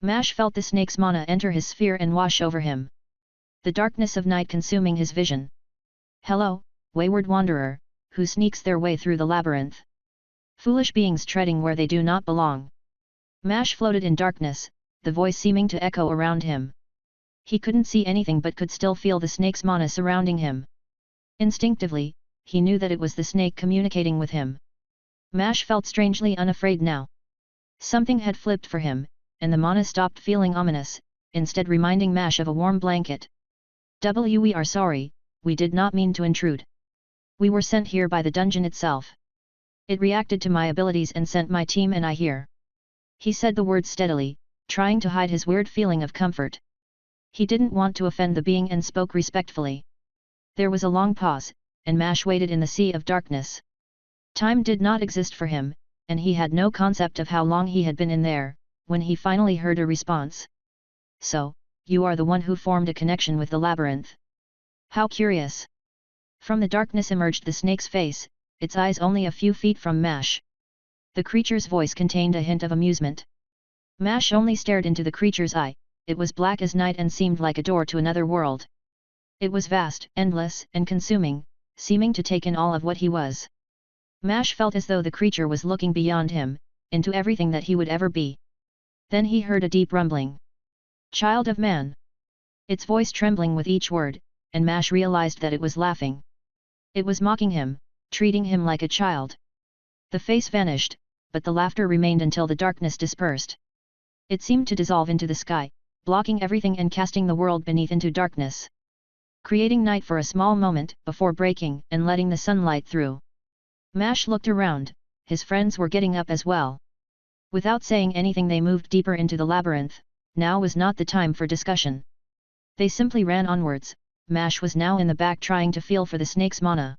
Mash felt the snake's mana enter his sphere and wash over him. The darkness of night consuming his vision. Hello, wayward wanderer, who sneaks their way through the labyrinth. Foolish beings treading where they do not belong. Mash floated in darkness, the voice seeming to echo around him. He couldn't see anything but could still feel the snake's mana surrounding him. Instinctively, he knew that it was the snake communicating with him. Mash felt strangely unafraid now. Something had flipped for him, and the mana stopped feeling ominous, instead reminding Mash of a warm blanket. We are sorry, we did not mean to intrude. We were sent here by the dungeon itself. It reacted to my abilities and sent my team and I here. He said the words steadily, trying to hide his weird feeling of comfort. He didn't want to offend the being and spoke respectfully. There was a long pause, and Mash waited in the sea of darkness. Time did not exist for him, and he had no concept of how long he had been in there, when he finally heard a response. So, you are the one who formed a connection with the labyrinth. How curious. From the darkness emerged the snake's face, its eyes only a few feet from Mash. The creature's voice contained a hint of amusement. Mash only stared into the creature's eye. It was black as night and seemed like a door to another world. It was vast, endless, and consuming, seeming to take in all of what he was. Mash felt as though the creature was looking beyond him, into everything that he would ever be. Then he heard a deep rumbling. Child of man. Its voice trembling with each word, and Mash realized that it was laughing. It was mocking him, treating him like a child. The face vanished, but the laughter remained until the darkness dispersed. It seemed to dissolve into the sky, blocking everything and casting the world beneath into darkness. Creating night for a small moment before breaking and letting the sunlight through. Mash looked around, his friends were getting up as well. Without saying anything they moved deeper into the labyrinth. Now was not the time for discussion. They simply ran onwards. Mash was now in the back trying to feel for the snake's mana.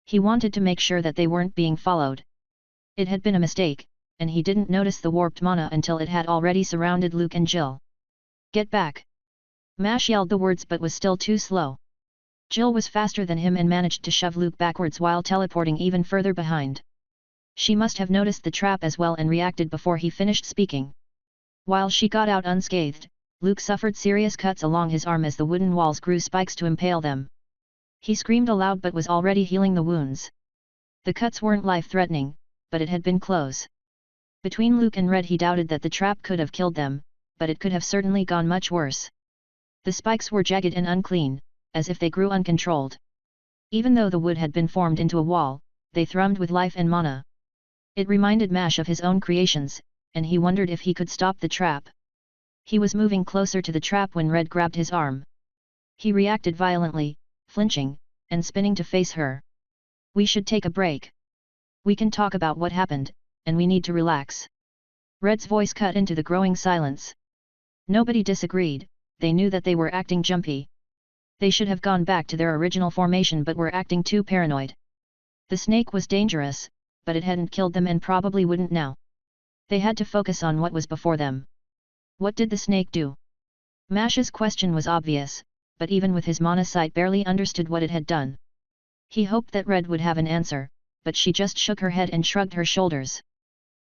He wanted to make sure that they weren't being followed. It had been a mistake, and he didn't notice the warped mana until it had already surrounded Luke and Jill. Get back! Mash yelled the words but was still too slow. Jill was faster than him and managed to shove Luke backwards while teleporting even further behind. She must have noticed the trap as well and reacted before he finished speaking. While she got out unscathed, Luke suffered serious cuts along his arm as the wooden walls grew spikes to impale them. He screamed aloud but was already healing the wounds. The cuts weren't life-threatening, but it had been close. Between Luke and Red he doubted that the trap could have killed them, but it could have certainly gone much worse. The spikes were jagged and unclean, as if they grew uncontrolled. Even though the wood had been formed into a wall, they thrummed with life and mana. It reminded Mash of his own creations, and he wondered if he could stop the trap. He was moving closer to the trap when Red grabbed his arm. He reacted violently, flinching, and spinning to face her. We should take a break. We can talk about what happened, and we need to relax. Red's voice cut into the growing silence. Nobody disagreed, they knew that they were acting jumpy. They should have gone back to their original formation but were acting too paranoid. The snake was dangerous, but it hadn't killed them and probably wouldn't now. They had to focus on what was before them. What did the snake do? Mash's question was obvious, but even with his mana sight barely understood what it had done. He hoped that Red would have an answer, but she just shook her head and shrugged her shoulders.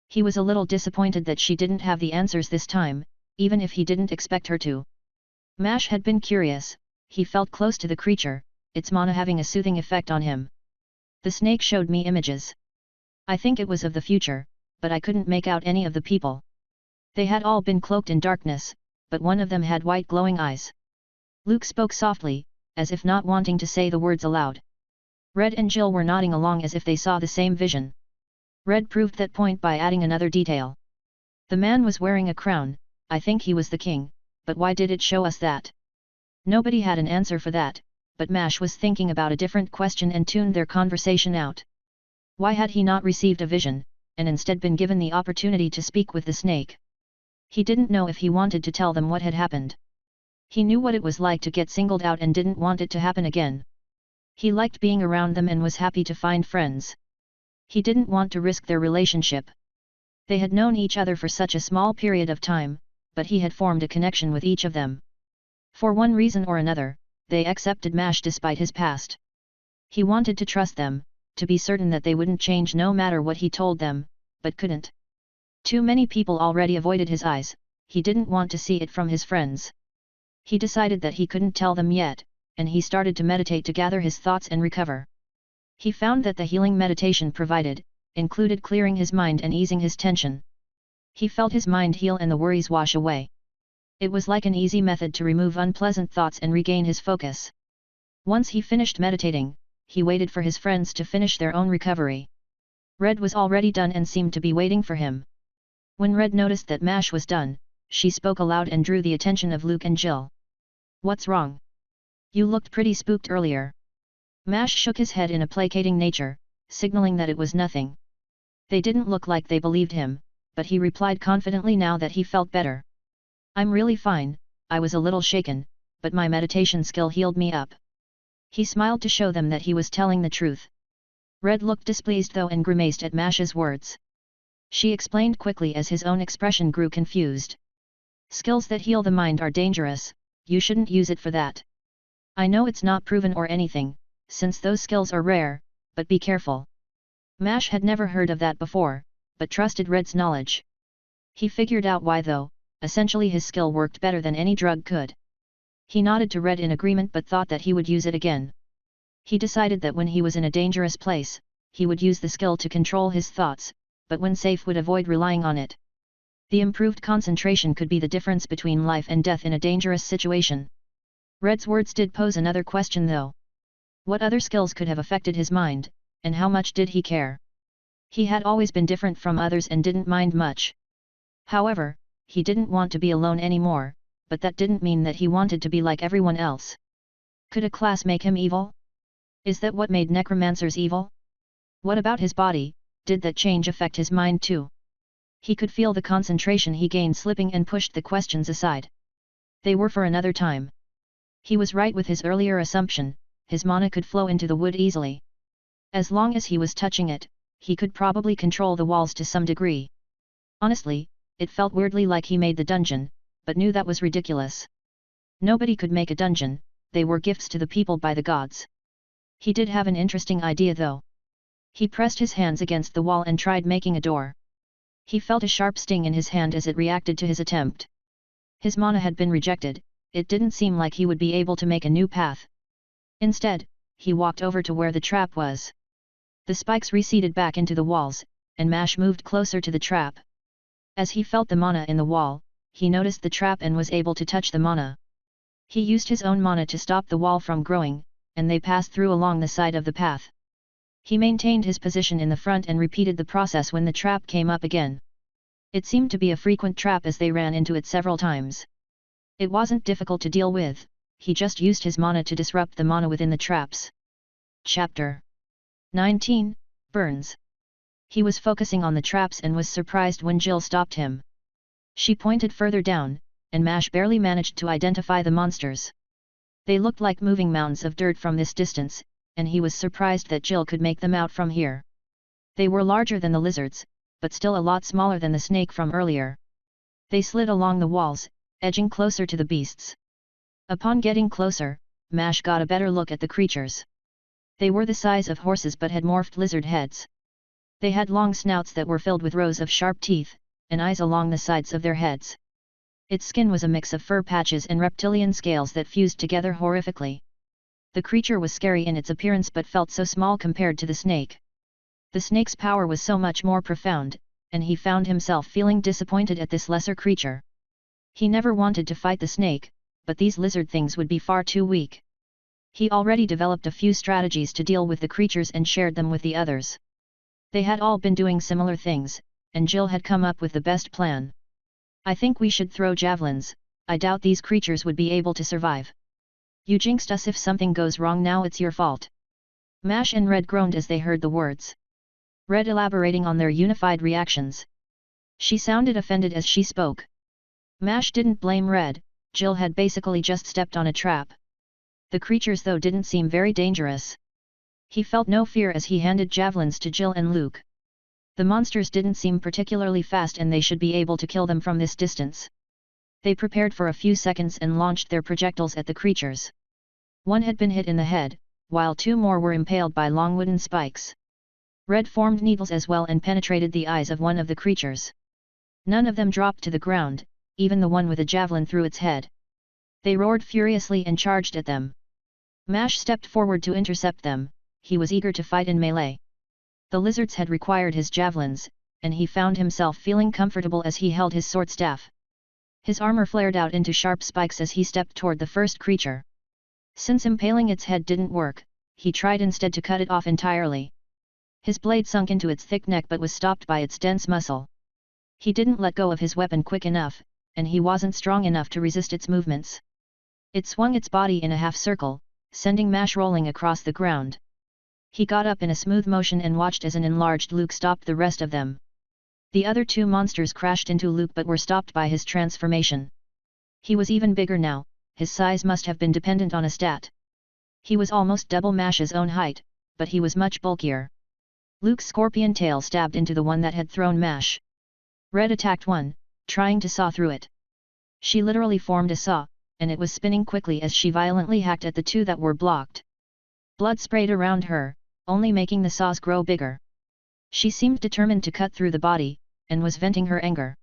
He was a little disappointed that she didn't have the answers this time, even if he didn't expect her to. Mash had been curious, he felt close to the creature, its mana having a soothing effect on him. The snake showed me images. I think it was of the future, but I couldn't make out any of the people. They had all been cloaked in darkness, but one of them had white glowing eyes. Luke spoke softly, as if not wanting to say the words aloud. Red and Jill were nodding along as if they saw the same vision. Red proved that point by adding another detail. The man was wearing a crown, I think he was the king, but why did it show us that? Nobody had an answer for that, but Mash was thinking about a different question and tuned their conversation out. Why had he not received a vision, and instead been given the opportunity to speak with the snake? He didn't know if he wanted to tell them what had happened. He knew what it was like to get singled out and didn't want it to happen again. He liked being around them and was happy to find friends. He didn't want to risk their relationship. They had known each other for such a small period of time, but he had formed a connection with each of them. For one reason or another, they accepted Mash despite his past. He wanted to trust them, to be certain that they wouldn't change no matter what he told them, but couldn't. Too many people already avoided his eyes, he didn't want to see it from his friends. He decided that he couldn't tell them yet, and he started to meditate to gather his thoughts and recover. He found that the healing meditation provided, included clearing his mind and easing his tension. He felt his mind heal and the worries wash away. It was like an easy method to remove unpleasant thoughts and regain his focus. Once he finished meditating, he waited for his friends to finish their own recovery. Red was already done and seemed to be waiting for him. When Red noticed that Mash was done, she spoke aloud and drew the attention of Luke and Jill. "What's wrong? You looked pretty spooked earlier." Mash shook his head in a placating nature, signaling that it was nothing. They didn't look like they believed him, but he replied confidently now that he felt better. "I'm really fine, I was a little shaken, but my meditation skill healed me up." He smiled to show them that he was telling the truth. Red looked displeased though and grimaced at Mash's words. She explained quickly as his own expression grew confused. "Skills that heal the mind are dangerous, you shouldn't use it for that. I know it's not proven or anything, since those skills are rare, but be careful." Mash had never heard of that before, but trusted Red's knowledge. He figured out why though, essentially his skill worked better than any drug could. He nodded to Red in agreement but thought that he would use it again. He decided that when he was in a dangerous place, he would use the skill to control his thoughts, but when safe would avoid relying on it. The improved concentration could be the difference between life and death in a dangerous situation. Red's words did pose another question though. What other skills could have affected his mind, and how much did he care? He had always been different from others and didn't mind much. However, he didn't want to be alone anymore, but that didn't mean that he wanted to be like everyone else. Could a class make him evil? Is that what made necromancers evil? What about his body, did that change affect his mind too? He could feel the concentration he gained slipping and pushed the questions aside. They were for another time. He was right with his earlier assumption, his mana could flow into the wood easily. As long as he was touching it, he could probably control the walls to some degree. Honestly, it felt weirdly like he made the dungeon, but knew that was ridiculous. Nobody could make a dungeon, they were gifts to the people by the gods. He did have an interesting idea though. He pressed his hands against the wall and tried making a door. He felt a sharp sting in his hand as it reacted to his attempt. His mana had been rejected, it didn't seem like he would be able to make a new path. Instead, he walked over to where the trap was. The spikes receded back into the walls, and Mash moved closer to the trap. As he felt the mana in the wall, he noticed the trap and was able to touch the mana. He used his own mana to stop the wall from growing, and they passed through along the side of the path. He maintained his position in the front and repeated the process when the trap came up again. It seemed to be a frequent trap as they ran into it several times. It wasn't difficult to deal with, he just used his mana to disrupt the mana within the traps. Chapter 19, Burns. He was focusing on the traps and was surprised when Jill stopped him. She pointed further down, and Mash barely managed to identify the monsters. They looked like moving mounds of dirt from this distance, and he was surprised that Jill could make them out from here. They were larger than the lizards, but still a lot smaller than the snake from earlier. They slid along the walls, edging closer to the beasts. Upon getting closer, Mash got a better look at the creatures. They were the size of horses but had morphed lizard heads. They had long snouts that were filled with rows of sharp teeth, and eyes along the sides of their heads. Its skin was a mix of fur patches and reptilian scales that fused together horrifically. The creature was scary in its appearance but felt so small compared to the snake. The snake's power was so much more profound, and he found himself feeling disappointed at this lesser creature. He never wanted to fight the snake, but these lizard things would be far too weak. He already developed a few strategies to deal with the creatures and shared them with the others. They had all been doing similar things, and Jill had come up with the best plan. I think we should throw javelins. I doubt these creatures would be able to survive. You jinxed us. If something goes wrong now it's your fault. Mash and Red groaned as they heard the words. Red elaborating on their unified reactions. She sounded offended as she spoke. Mash didn't blame Red, Jill had basically just stepped on a trap. The creatures though didn't seem very dangerous. He felt no fear as he handed javelins to Jill and Luke. The monsters didn't seem particularly fast and they should be able to kill them from this distance. They prepared for a few seconds and launched their projectiles at the creatures. One had been hit in the head, while two more were impaled by long wooden spikes. Red formed needles as well and penetrated the eyes of one of the creatures. None of them dropped to the ground, even the one with a javelin through its head. They roared furiously and charged at them. Mash stepped forward to intercept them. He was eager to fight in melee. The lizards had required his javelins, and he found himself feeling comfortable as he held his sword staff. His armor flared out into sharp spikes as he stepped toward the first creature. Since impaling its head didn't work, he tried instead to cut it off entirely. His blade sunk into its thick neck but was stopped by its dense muscle. He didn't let go of his weapon quick enough, and he wasn't strong enough to resist its movements. It swung its body in a half-circle, sending Mash rolling across the ground. He got up in a smooth motion and watched as an enlarged Luke stopped the rest of them. The other two monsters crashed into Luke but were stopped by his transformation. He was even bigger now, his size must have been dependent on a stat. He was almost double Mash's own height, but he was much bulkier. Luke's scorpion tail stabbed into the one that had thrown Mash. Red attacked one, trying to saw through it. She literally formed a saw, and it was spinning quickly as she violently hacked at the two that were blocked. Blood sprayed around her, only making the saws grow bigger. She seemed determined to cut through the body, and was venting her anger.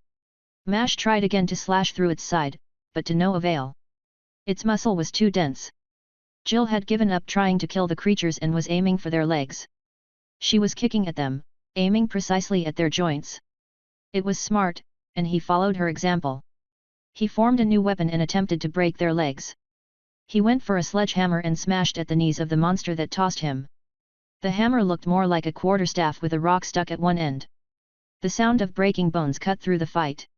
Mash tried again to slash through its side, but to no avail. Its muscle was too dense. Jill had given up trying to kill the creatures and was aiming for their legs. She was kicking at them, aiming precisely at their joints. It was smart, and he followed her example. He formed a new weapon and attempted to break their legs. He went for a sledgehammer and smashed at the knees of the monster that tossed him. The hammer looked more like a quarterstaff with a rock stuck at one end. The sound of breaking bones cut through the fight.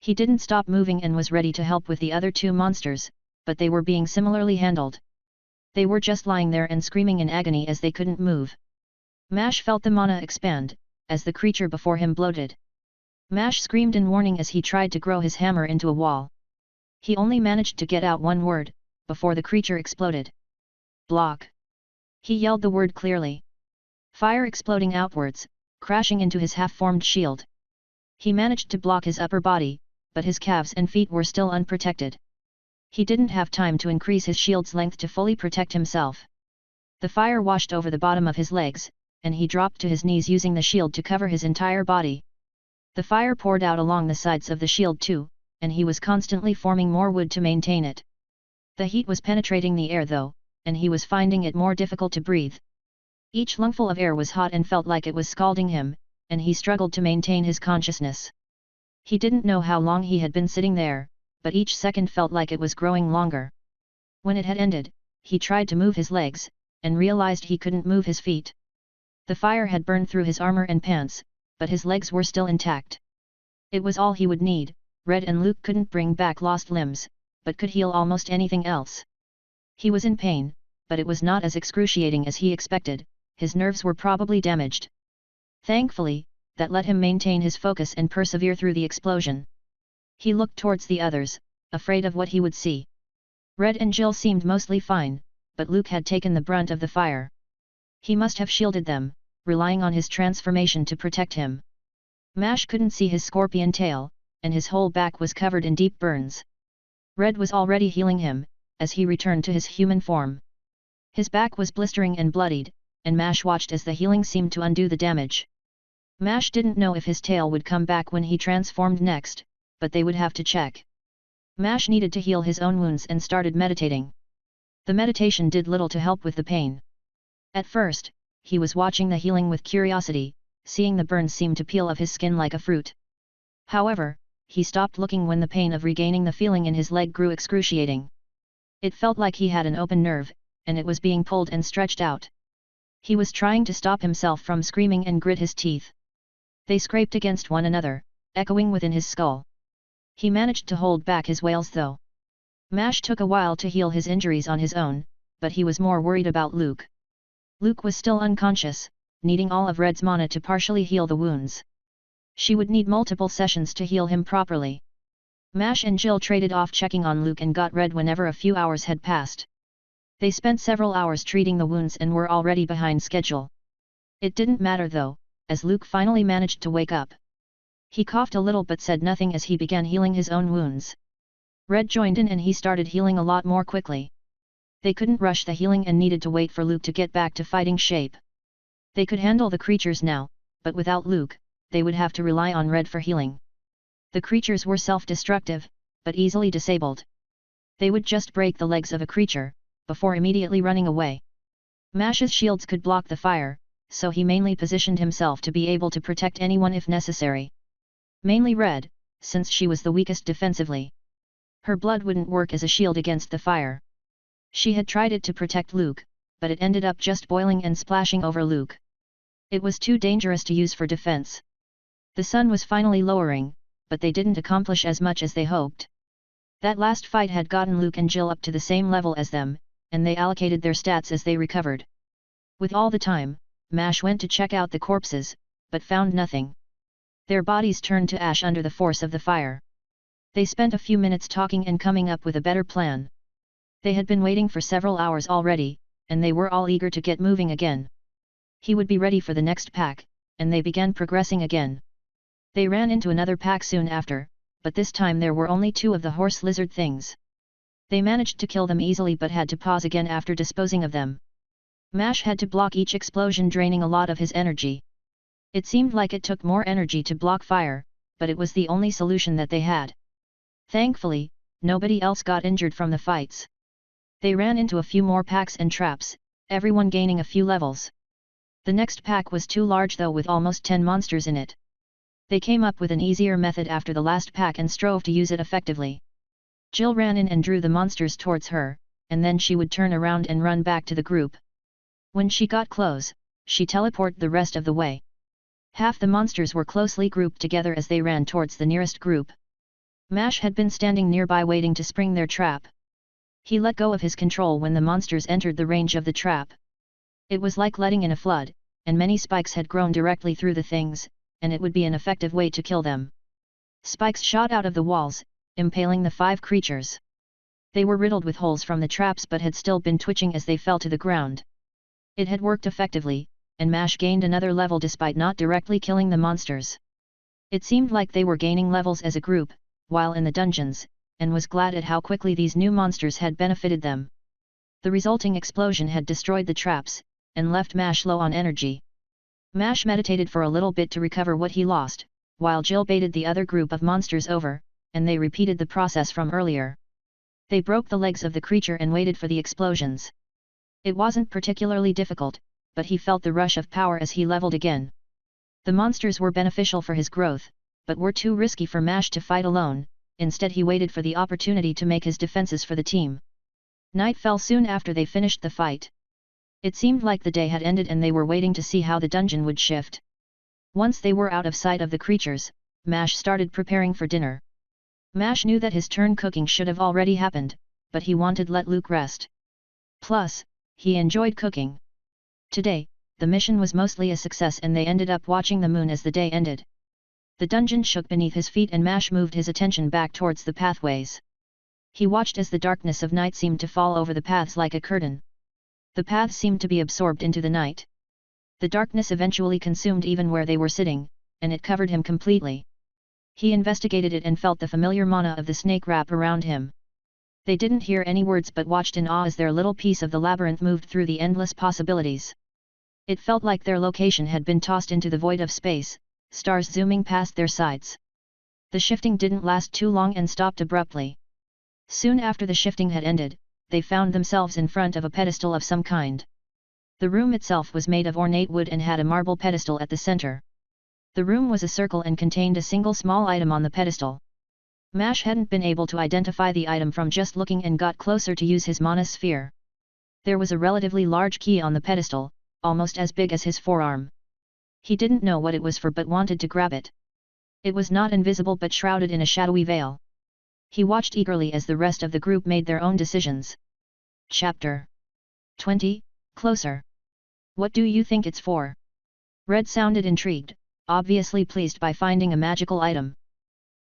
He didn't stop moving and was ready to help with the other two monsters, but they were being similarly handled. They were just lying there and screaming in agony as they couldn't move. Mash felt the mana expand, as the creature before him bloated. Mash screamed in warning as he tried to grow his hammer into a wall. He only managed to get out one word, before the creature exploded. Block. He yelled the word clearly. Fire exploding outwards, crashing into his half-formed shield. He managed to block his upper body, but his calves and feet were still unprotected. He didn't have time to increase his shield's length to fully protect himself. The fire washed over the bottom of his legs, and he dropped to his knees using the shield to cover his entire body. The fire poured out along the sides of the shield too, and he was constantly forming more wood to maintain it. The heat was penetrating the air though, and he was finding it more difficult to breathe. Each lungful of air was hot and felt like it was scalding him, and he struggled to maintain his consciousness. He didn't know how long he had been sitting there, but each second felt like it was growing longer. When it had ended, he tried to move his legs, and realized he couldn't move his feet. The fire had burned through his armor and pants, but his legs were still intact. It was all he would need. Red and Luke couldn't bring back lost limbs, but could heal almost anything else. He was in pain, but it was not as excruciating as he expected. His nerves were probably damaged. Thankfully, that let him maintain his focus and persevere through the explosion. He looked towards the others, afraid of what he would see. Red and Jill seemed mostly fine, but Luke had taken the brunt of the fire. He must have shielded them, relying on his transformation to protect him. Mash couldn't see his scorpion tail, and his whole back was covered in deep burns. Red was already healing him, as he returned to his human form. His back was blistering and bloodied, and Mash watched as the healing seemed to undo the damage. Mash didn't know if his tail would come back when he transformed next, but they would have to check. Mash needed to heal his own wounds and started meditating. The meditation did little to help with the pain. At first, he was watching the healing with curiosity, seeing the burns seem to peel off his skin like a fruit. However, he stopped looking when the pain of regaining the feeling in his leg grew excruciating. It felt like he had an open nerve, and it was being pulled and stretched out. He was trying to stop himself from screaming and grit his teeth. They scraped against one another, echoing within his skull. He managed to hold back his wails though. Mash took a while to heal his injuries on his own, but he was more worried about Luke. Luke was still unconscious, needing all of Red's mana to partially heal the wounds. She would need multiple sessions to heal him properly. Mash and Jill traded off checking on Luke and got Red whenever a few hours had passed. They spent several hours treating the wounds and were already behind schedule. It didn't matter though, as Luke finally managed to wake up. He coughed a little but said nothing as he began healing his own wounds. Red joined in and he started healing a lot more quickly. They couldn't rush the healing and needed to wait for Luke to get back to fighting shape. They could handle the creatures now, but without Luke, they would have to rely on Red for healing. The creatures were self-destructive, but easily disabled. They would just break the legs of a creature, before immediately running away. Mash's shields could block the fire, so he mainly positioned himself to be able to protect anyone if necessary. Mainly Red, since she was the weakest defensively. Her blood wouldn't work as a shield against the fire. She had tried it to protect Luke, but it ended up just boiling and splashing over Luke. It was too dangerous to use for defense. The sun was finally lowering, but they didn't accomplish as much as they hoped. That last fight had gotten Luke and Jill up to the same level as them, and they allocated their stats as they recovered. With all the time, Mash went to check out the corpses, but found nothing. Their bodies turned to ash under the force of the fire. They spent a few minutes talking and coming up with a better plan. They had been waiting for several hours already, and they were all eager to get moving again. He would be ready for the next pack, and they began progressing again. They ran into another pack soon after, but this time there were only 2 of the horse lizard things. They managed to kill them easily but had to pause again after disposing of them. Mash had to block each explosion, draining a lot of his energy. It seemed like it took more energy to block fire, but it was the only solution that they had. Thankfully, nobody else got injured from the fights. They ran into a few more packs and traps, everyone gaining a few levels. The next pack was too large though, with almost 10 monsters in it. They came up with an easier method after the last pack and strove to use it effectively. Jill ran in and drew the monsters towards her, and then she would turn around and run back to the group. When she got close, she teleported the rest of the way. Half the monsters were closely grouped together as they ran towards the nearest group. Mash had been standing nearby waiting to spring their trap. He let go of his control when the monsters entered the range of the trap. It was like letting in a flood, and many spikes had grown directly through the things, and it would be an effective way to kill them. Spikes shot out of the walls, impaling the 5 creatures. They were riddled with holes from the traps but had still been twitching as they fell to the ground. It had worked effectively, and Mash gained another level despite not directly killing the monsters. It seemed like they were gaining levels as a group, while in the dungeons, and was glad at how quickly these new monsters had benefited them. The resulting explosion had destroyed the traps, and left Mash low on energy. Mash meditated for a little bit to recover what he lost, while Jill baited the other group of monsters over, and they repeated the process from earlier. They broke the legs of the creature and waited for the explosions. It wasn't particularly difficult, but he felt the rush of power as he leveled again. The monsters were beneficial for his growth, but were too risky for Mash to fight alone. Instead he waited for the opportunity to make his defenses for the team. Night fell soon after they finished the fight. It seemed like the day had ended and they were waiting to see how the dungeon would shift. Once they were out of sight of the creatures, Mash started preparing for dinner. Mash knew that his turn cooking should have already happened, but he wanted to let Luke rest. Plus, he enjoyed cooking. Today, the mission was mostly a success and they ended up watching the moon as the day ended. The dungeon shook beneath his feet and Mash moved his attention back towards the pathways. He watched as the darkness of night seemed to fall over the paths like a curtain. The paths seemed to be absorbed into the night. The darkness eventually consumed even where they were sitting, and it covered him completely. He investigated it and felt the familiar mana of the snake wrap around him. They didn't hear any words but watched in awe as their little piece of the labyrinth moved through the endless possibilities. It felt like their location had been tossed into the void of space, stars zooming past their sides. The shifting didn't last too long and stopped abruptly. Soon after the shifting had ended, they found themselves in front of a pedestal of some kind. The room itself was made of ornate wood and had a marble pedestal at the center. The room was a circle and contained a single small item on the pedestal. Mash hadn't been able to identify the item from just looking and got closer to use his mana sphere. There was a relatively large key on the pedestal, almost as big as his forearm. He didn't know what it was for but wanted to grab it. It was not invisible but shrouded in a shadowy veil. He watched eagerly as the rest of the group made their own decisions. Chapter 20, Closer. What do you think it's for? Red sounded intrigued, obviously pleased by finding a magical item.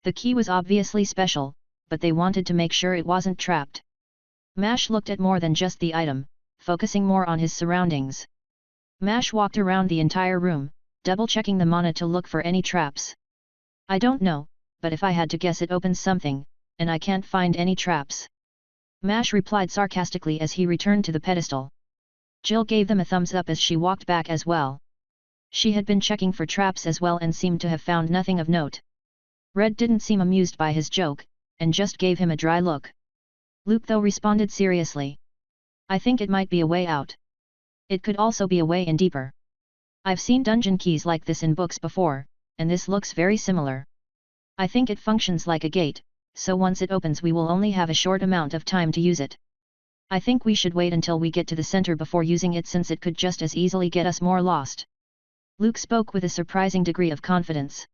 The key was obviously special, but they wanted to make sure it wasn't trapped. Mash looked at more than just the item, focusing more on his surroundings. Mash walked around the entire room, double-checking the mana to look for any traps. I don't know, but if I had to guess it opens something, and I can't find any traps. Mash replied sarcastically as he returned to the pedestal. Jill gave them a thumbs up as she walked back as well. She had been checking for traps as well and seemed to have found nothing of note. Red didn't seem amused by his joke, and just gave him a dry look. Luke though responded seriously. I think it might be a way out. It could also be a way in deeper. I've seen dungeon keys like this in books before, and this looks very similar. I think it functions like a gate, so once it opens we will only have a short amount of time to use it. I think we should wait until we get to the center before using it since it could just as easily get us more lost. Luke spoke with a surprising degree of confidence.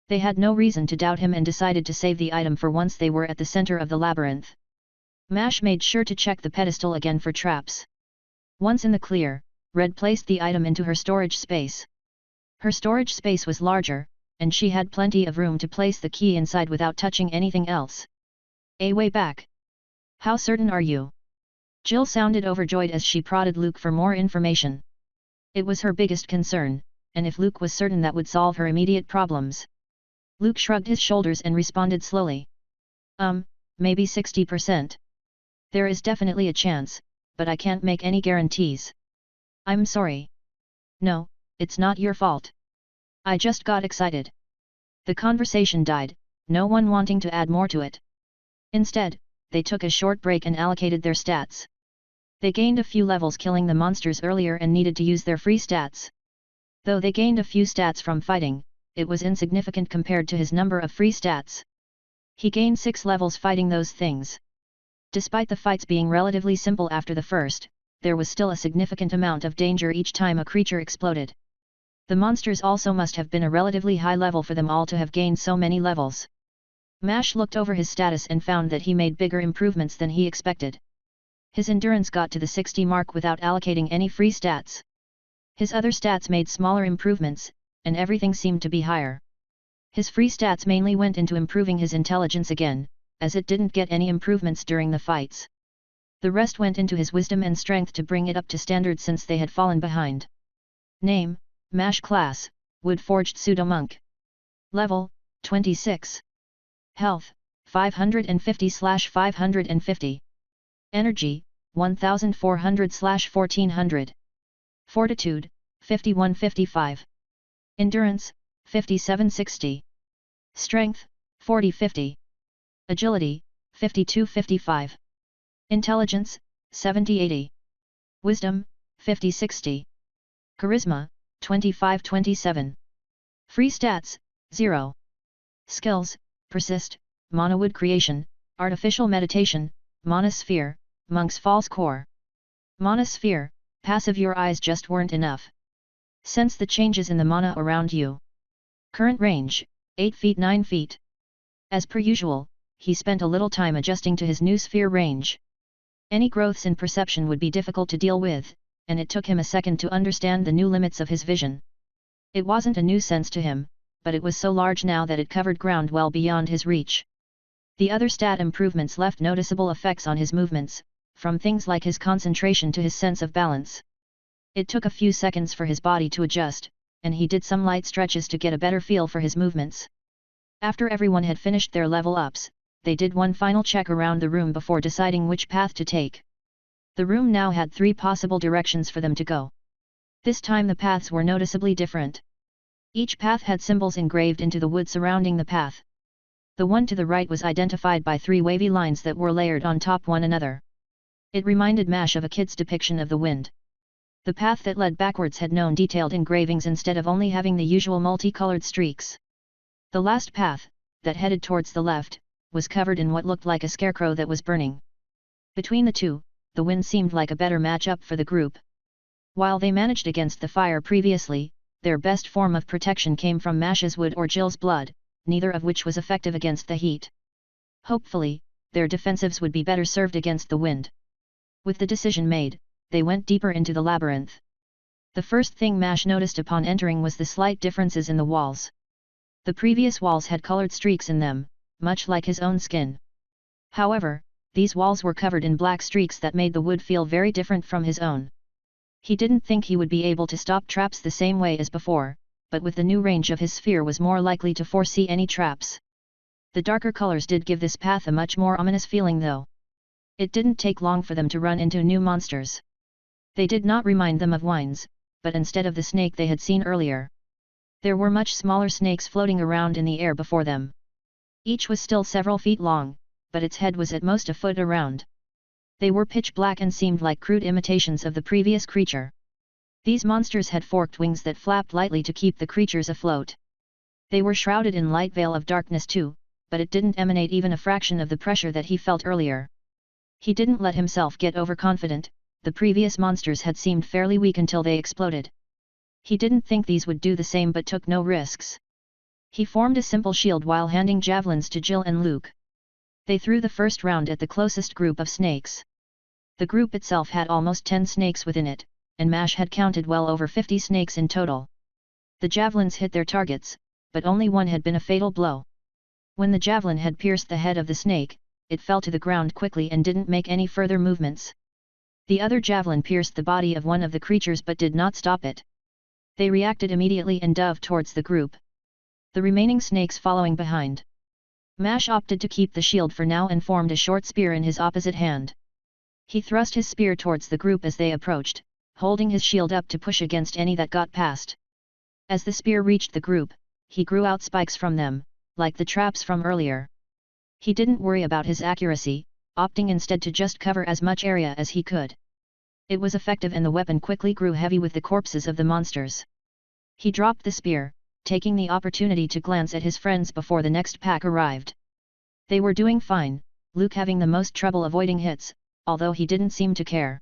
They had no reason to doubt him and decided to save the item for once they were at the center of the labyrinth. Mash made sure to check the pedestal again for traps. Once in the clear, Red placed the item into her storage space. Her storage space was larger, and she had plenty of room to place the key inside without touching anything else. Way back. How certain are you? Jill sounded overjoyed as she prodded Luke for more information. It was her biggest concern, and if Luke was certain that would solve her immediate problems. Luke shrugged his shoulders and responded slowly. Maybe 60%. There is definitely a chance, but I can't make any guarantees. I'm sorry. No, it's not your fault. I just got excited. The conversation died, no one wanting to add more to it. Instead, they took a short break and allocated their stats. They gained a few levels killing the monsters earlier and needed to use their free stats. Though they gained a few stats from fighting, it was insignificant compared to his number of free stats. He gained 6 levels fighting those things. Despite the fights being relatively simple after the first, there was still a significant amount of danger each time a creature exploded. The monsters also must have been a relatively high level for them all to have gained so many levels. Mash looked over his status and found that he made bigger improvements than he expected. His endurance got to the 60 mark without allocating any free stats. His other stats made smaller improvements, and everything seemed to be higher. His free stats mainly went into improving his intelligence again, as it didn't get any improvements during the fights. The rest went into his wisdom and strength to bring it up to standard since they had fallen behind. Name, Mash class, Wood-Forged Pseudo-Monk. Level, 26. Health, 550/550. Energy, 1400/1400. Fortitude, 5155. Endurance, 5760. Strength, 4050. Agility, 5255. Intelligence, 7080. Wisdom, 5060. Charisma, 2527. Free stats, 0. Skills, Persist, Mana Wood Creation, Artificial Meditation, Mana Sphere, Monk's False Core. Mana Sphere, passive. Your eyes just weren't enough. Sense the changes in the mana around you. Current range, 8 feet 9 feet. As per usual, he spent a little time adjusting to his new sphere range. Any growths in perception would be difficult to deal with, and it took him a second to understand the new limits of his vision. It wasn't a new sense to him, but it was so large now that it covered ground well beyond his reach. The other stat improvements left noticeable effects on his movements, from things like his concentration to his sense of balance. It took a few seconds for his body to adjust, and he did some light stretches to get a better feel for his movements. After everyone had finished their level ups, they did one final check around the room before deciding which path to take. The room now had 3 possible directions for them to go. This time the paths were noticeably different. Each path had symbols engraved into the wood surrounding the path. The one to the right was identified by 3 wavy lines that were layered on top one another. It reminded Mash of a kid's depiction of the wind. The path that led backwards had known detailed engravings instead of only having the usual multicolored streaks. The last path, that headed towards the left, was covered in what looked like a scarecrow that was burning. Between the two, the wind seemed like a better match-up for the group. While they managed against the fire previously, their best form of protection came from Mash's wood or Jill's blood, neither of which was effective against the heat. Hopefully, their defensives would be better served against the wind. With the decision made, they went deeper into the labyrinth. The first thing Mash noticed upon entering was the slight differences in the walls. The previous walls had colored streaks in them, much like his own skin. However, these walls were covered in black streaks that made the wood feel very different from his own. He didn't think he would be able to stop traps the same way as before, but with the new range of his sphere was more likely to foresee any traps. The darker colors did give this path a much more ominous feeling though. It didn't take long for them to run into new monsters. They did not remind them of wines, but instead of the snake they had seen earlier. There were much smaller snakes floating around in the air before them. Each was still several feet long, but its head was at most a foot around. They were pitch black and seemed like crude imitations of the previous creature. These monsters had forked wings that flapped lightly to keep the creatures afloat. They were shrouded in light veil of darkness too, but it didn't emanate even a fraction of the pressure that he felt earlier. He didn't let himself get overconfident. The previous monsters had seemed fairly weak until they exploded. He didn't think these would do the same but took no risks. He formed a simple shield while handing javelins to Jill and Luke. They threw the first round at the closest group of snakes. The group itself had almost 10 snakes within it, and Mash had counted well over 50 snakes in total. The javelins hit their targets, but only one had been a fatal blow. When the javelin had pierced the head of the snake, it fell to the ground quickly and didn't make any further movements. The other javelin pierced the body of one of the creatures but did not stop it. They reacted immediately and dove towards the group. The remaining snakes following behind. Mash opted to keep the shield for now and formed a short spear in his opposite hand. He thrust his spear towards the group as they approached, holding his shield up to push against any that got past. As the spear reached the group, he grew out spikes from them, like the traps from earlier. He didn't worry about his accuracy, opting instead to just cover as much area as he could. It was effective and the weapon quickly grew heavy with the corpses of the monsters. He dropped the spear, taking the opportunity to glance at his friends before the next pack arrived. They were doing fine, Luke having the most trouble avoiding hits, although he didn't seem to care.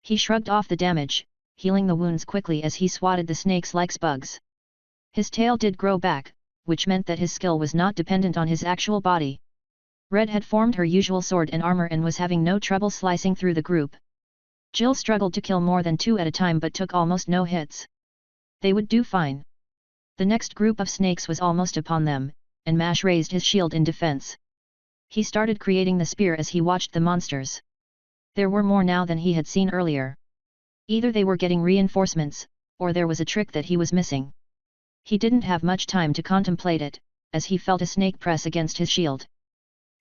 He shrugged off the damage, healing the wounds quickly as he swatted the snakes like bugs. His tail did grow back, which meant that his skill was not dependent on his actual body. Red had formed her usual sword and armor and was having no trouble slicing through the group. Jill struggled to kill more than 2 at a time but took almost no hits. They would do fine. The next group of snakes was almost upon them, and Mash raised his shield in defense. He started creating the spear as he watched the monsters. There were more now than he had seen earlier. Either they were getting reinforcements, or there was a trick that he was missing. He didn't have much time to contemplate it, as he felt a snake press against his shield.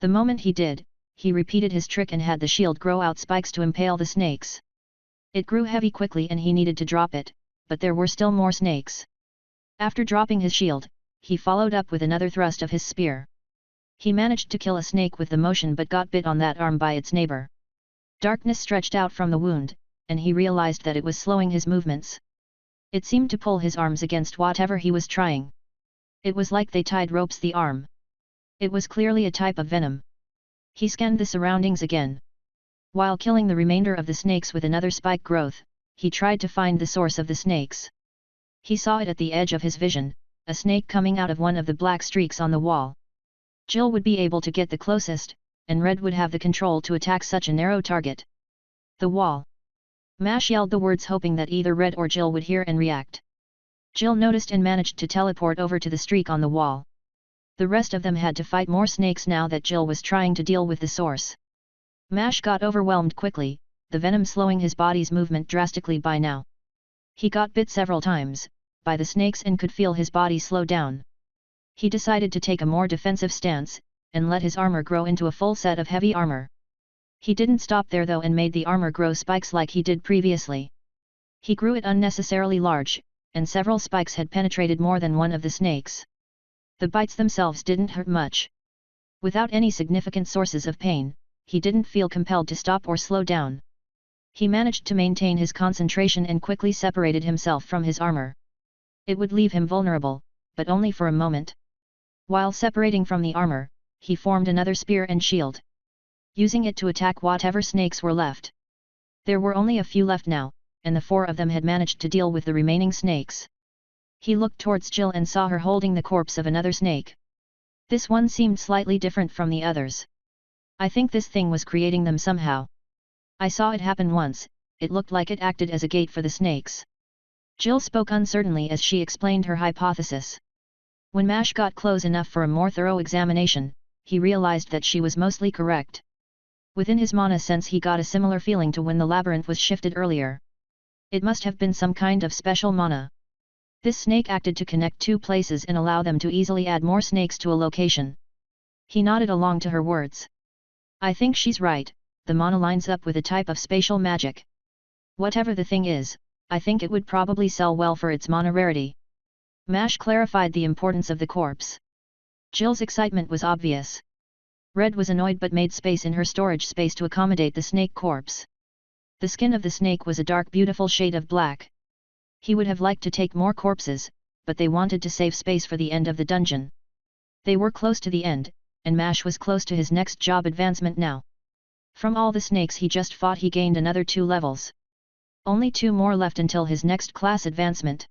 The moment he did, he repeated his trick and had the shield grow out spikes to impale the snakes. It grew heavy quickly and he needed to drop it, but there were still more snakes. After dropping his shield, he followed up with another thrust of his spear. He managed to kill a snake with the motion but got bit on that arm by its neighbor. Darkness stretched out from the wound, and he realized that it was slowing his movements. It seemed to pull his arms against whatever he was trying. It was like they tied ropes the arm. It was clearly a type of venom. He scanned the surroundings again. While killing the remainder of the snakes with another spike growth, he tried to find the source of the snakes. He saw it at the edge of his vision, a snake coming out of one of the black streaks on the wall. Jill would be able to get the closest, and Red would have the control to attack such a narrow target. The wall. Mash yelled the words hoping that either Red or Jill would hear and react. Jill noticed and managed to teleport over to the streak on the wall. The rest of them had to fight more snakes now that Jill was trying to deal with the source. Mash got overwhelmed quickly, the venom slowing his body's movement drastically by now. He got bit several times, by the snakes and could feel his body slow down. He decided to take a more defensive stance, and let his armor grow into a full set of heavy armor. He didn't stop there though and made the armor grow spikes like he did previously. He grew it unnecessarily large, and several spikes had penetrated more than one of the snakes. The bites themselves didn't hurt much. Without any significant sources of pain, he didn't feel compelled to stop or slow down. He managed to maintain his concentration and quickly separated himself from his armor. It would leave him vulnerable, but only for a moment. While separating from the armor, he formed another spear and shield, using it to attack whatever snakes were left. There were only a few left now, and the 4 of them had managed to deal with the remaining snakes. He looked towards Jill and saw her holding the corpse of another snake. This one seemed slightly different from the others. I think this thing was creating them somehow. I saw it happen once, it looked like it acted as a gate for the snakes. Jill spoke uncertainly as she explained her hypothesis. When Mash got close enough for a more thorough examination, he realized that she was mostly correct. Within his mana sense he got a similar feeling to when the labyrinth was shifted earlier. It must have been some kind of special mana. This snake acted to connect 2 places and allow them to easily add more snakes to a location. He nodded along to her words. I think she's right, the mana lines up with a type of spatial magic. Whatever the thing is, I think it would probably sell well for its mana rarity. Mash clarified the importance of the corpse. Jill's excitement was obvious. Red was annoyed but made space in her storage space to accommodate the snake corpse. The skin of the snake was a dark beautiful shade of black. He would have liked to take more corpses, but they wanted to save space for the end of the dungeon. They were close to the end, and Mash was close to his next job advancement now. From all the snakes he just fought he gained another 2 levels. Only 2 more left until his next class advancement.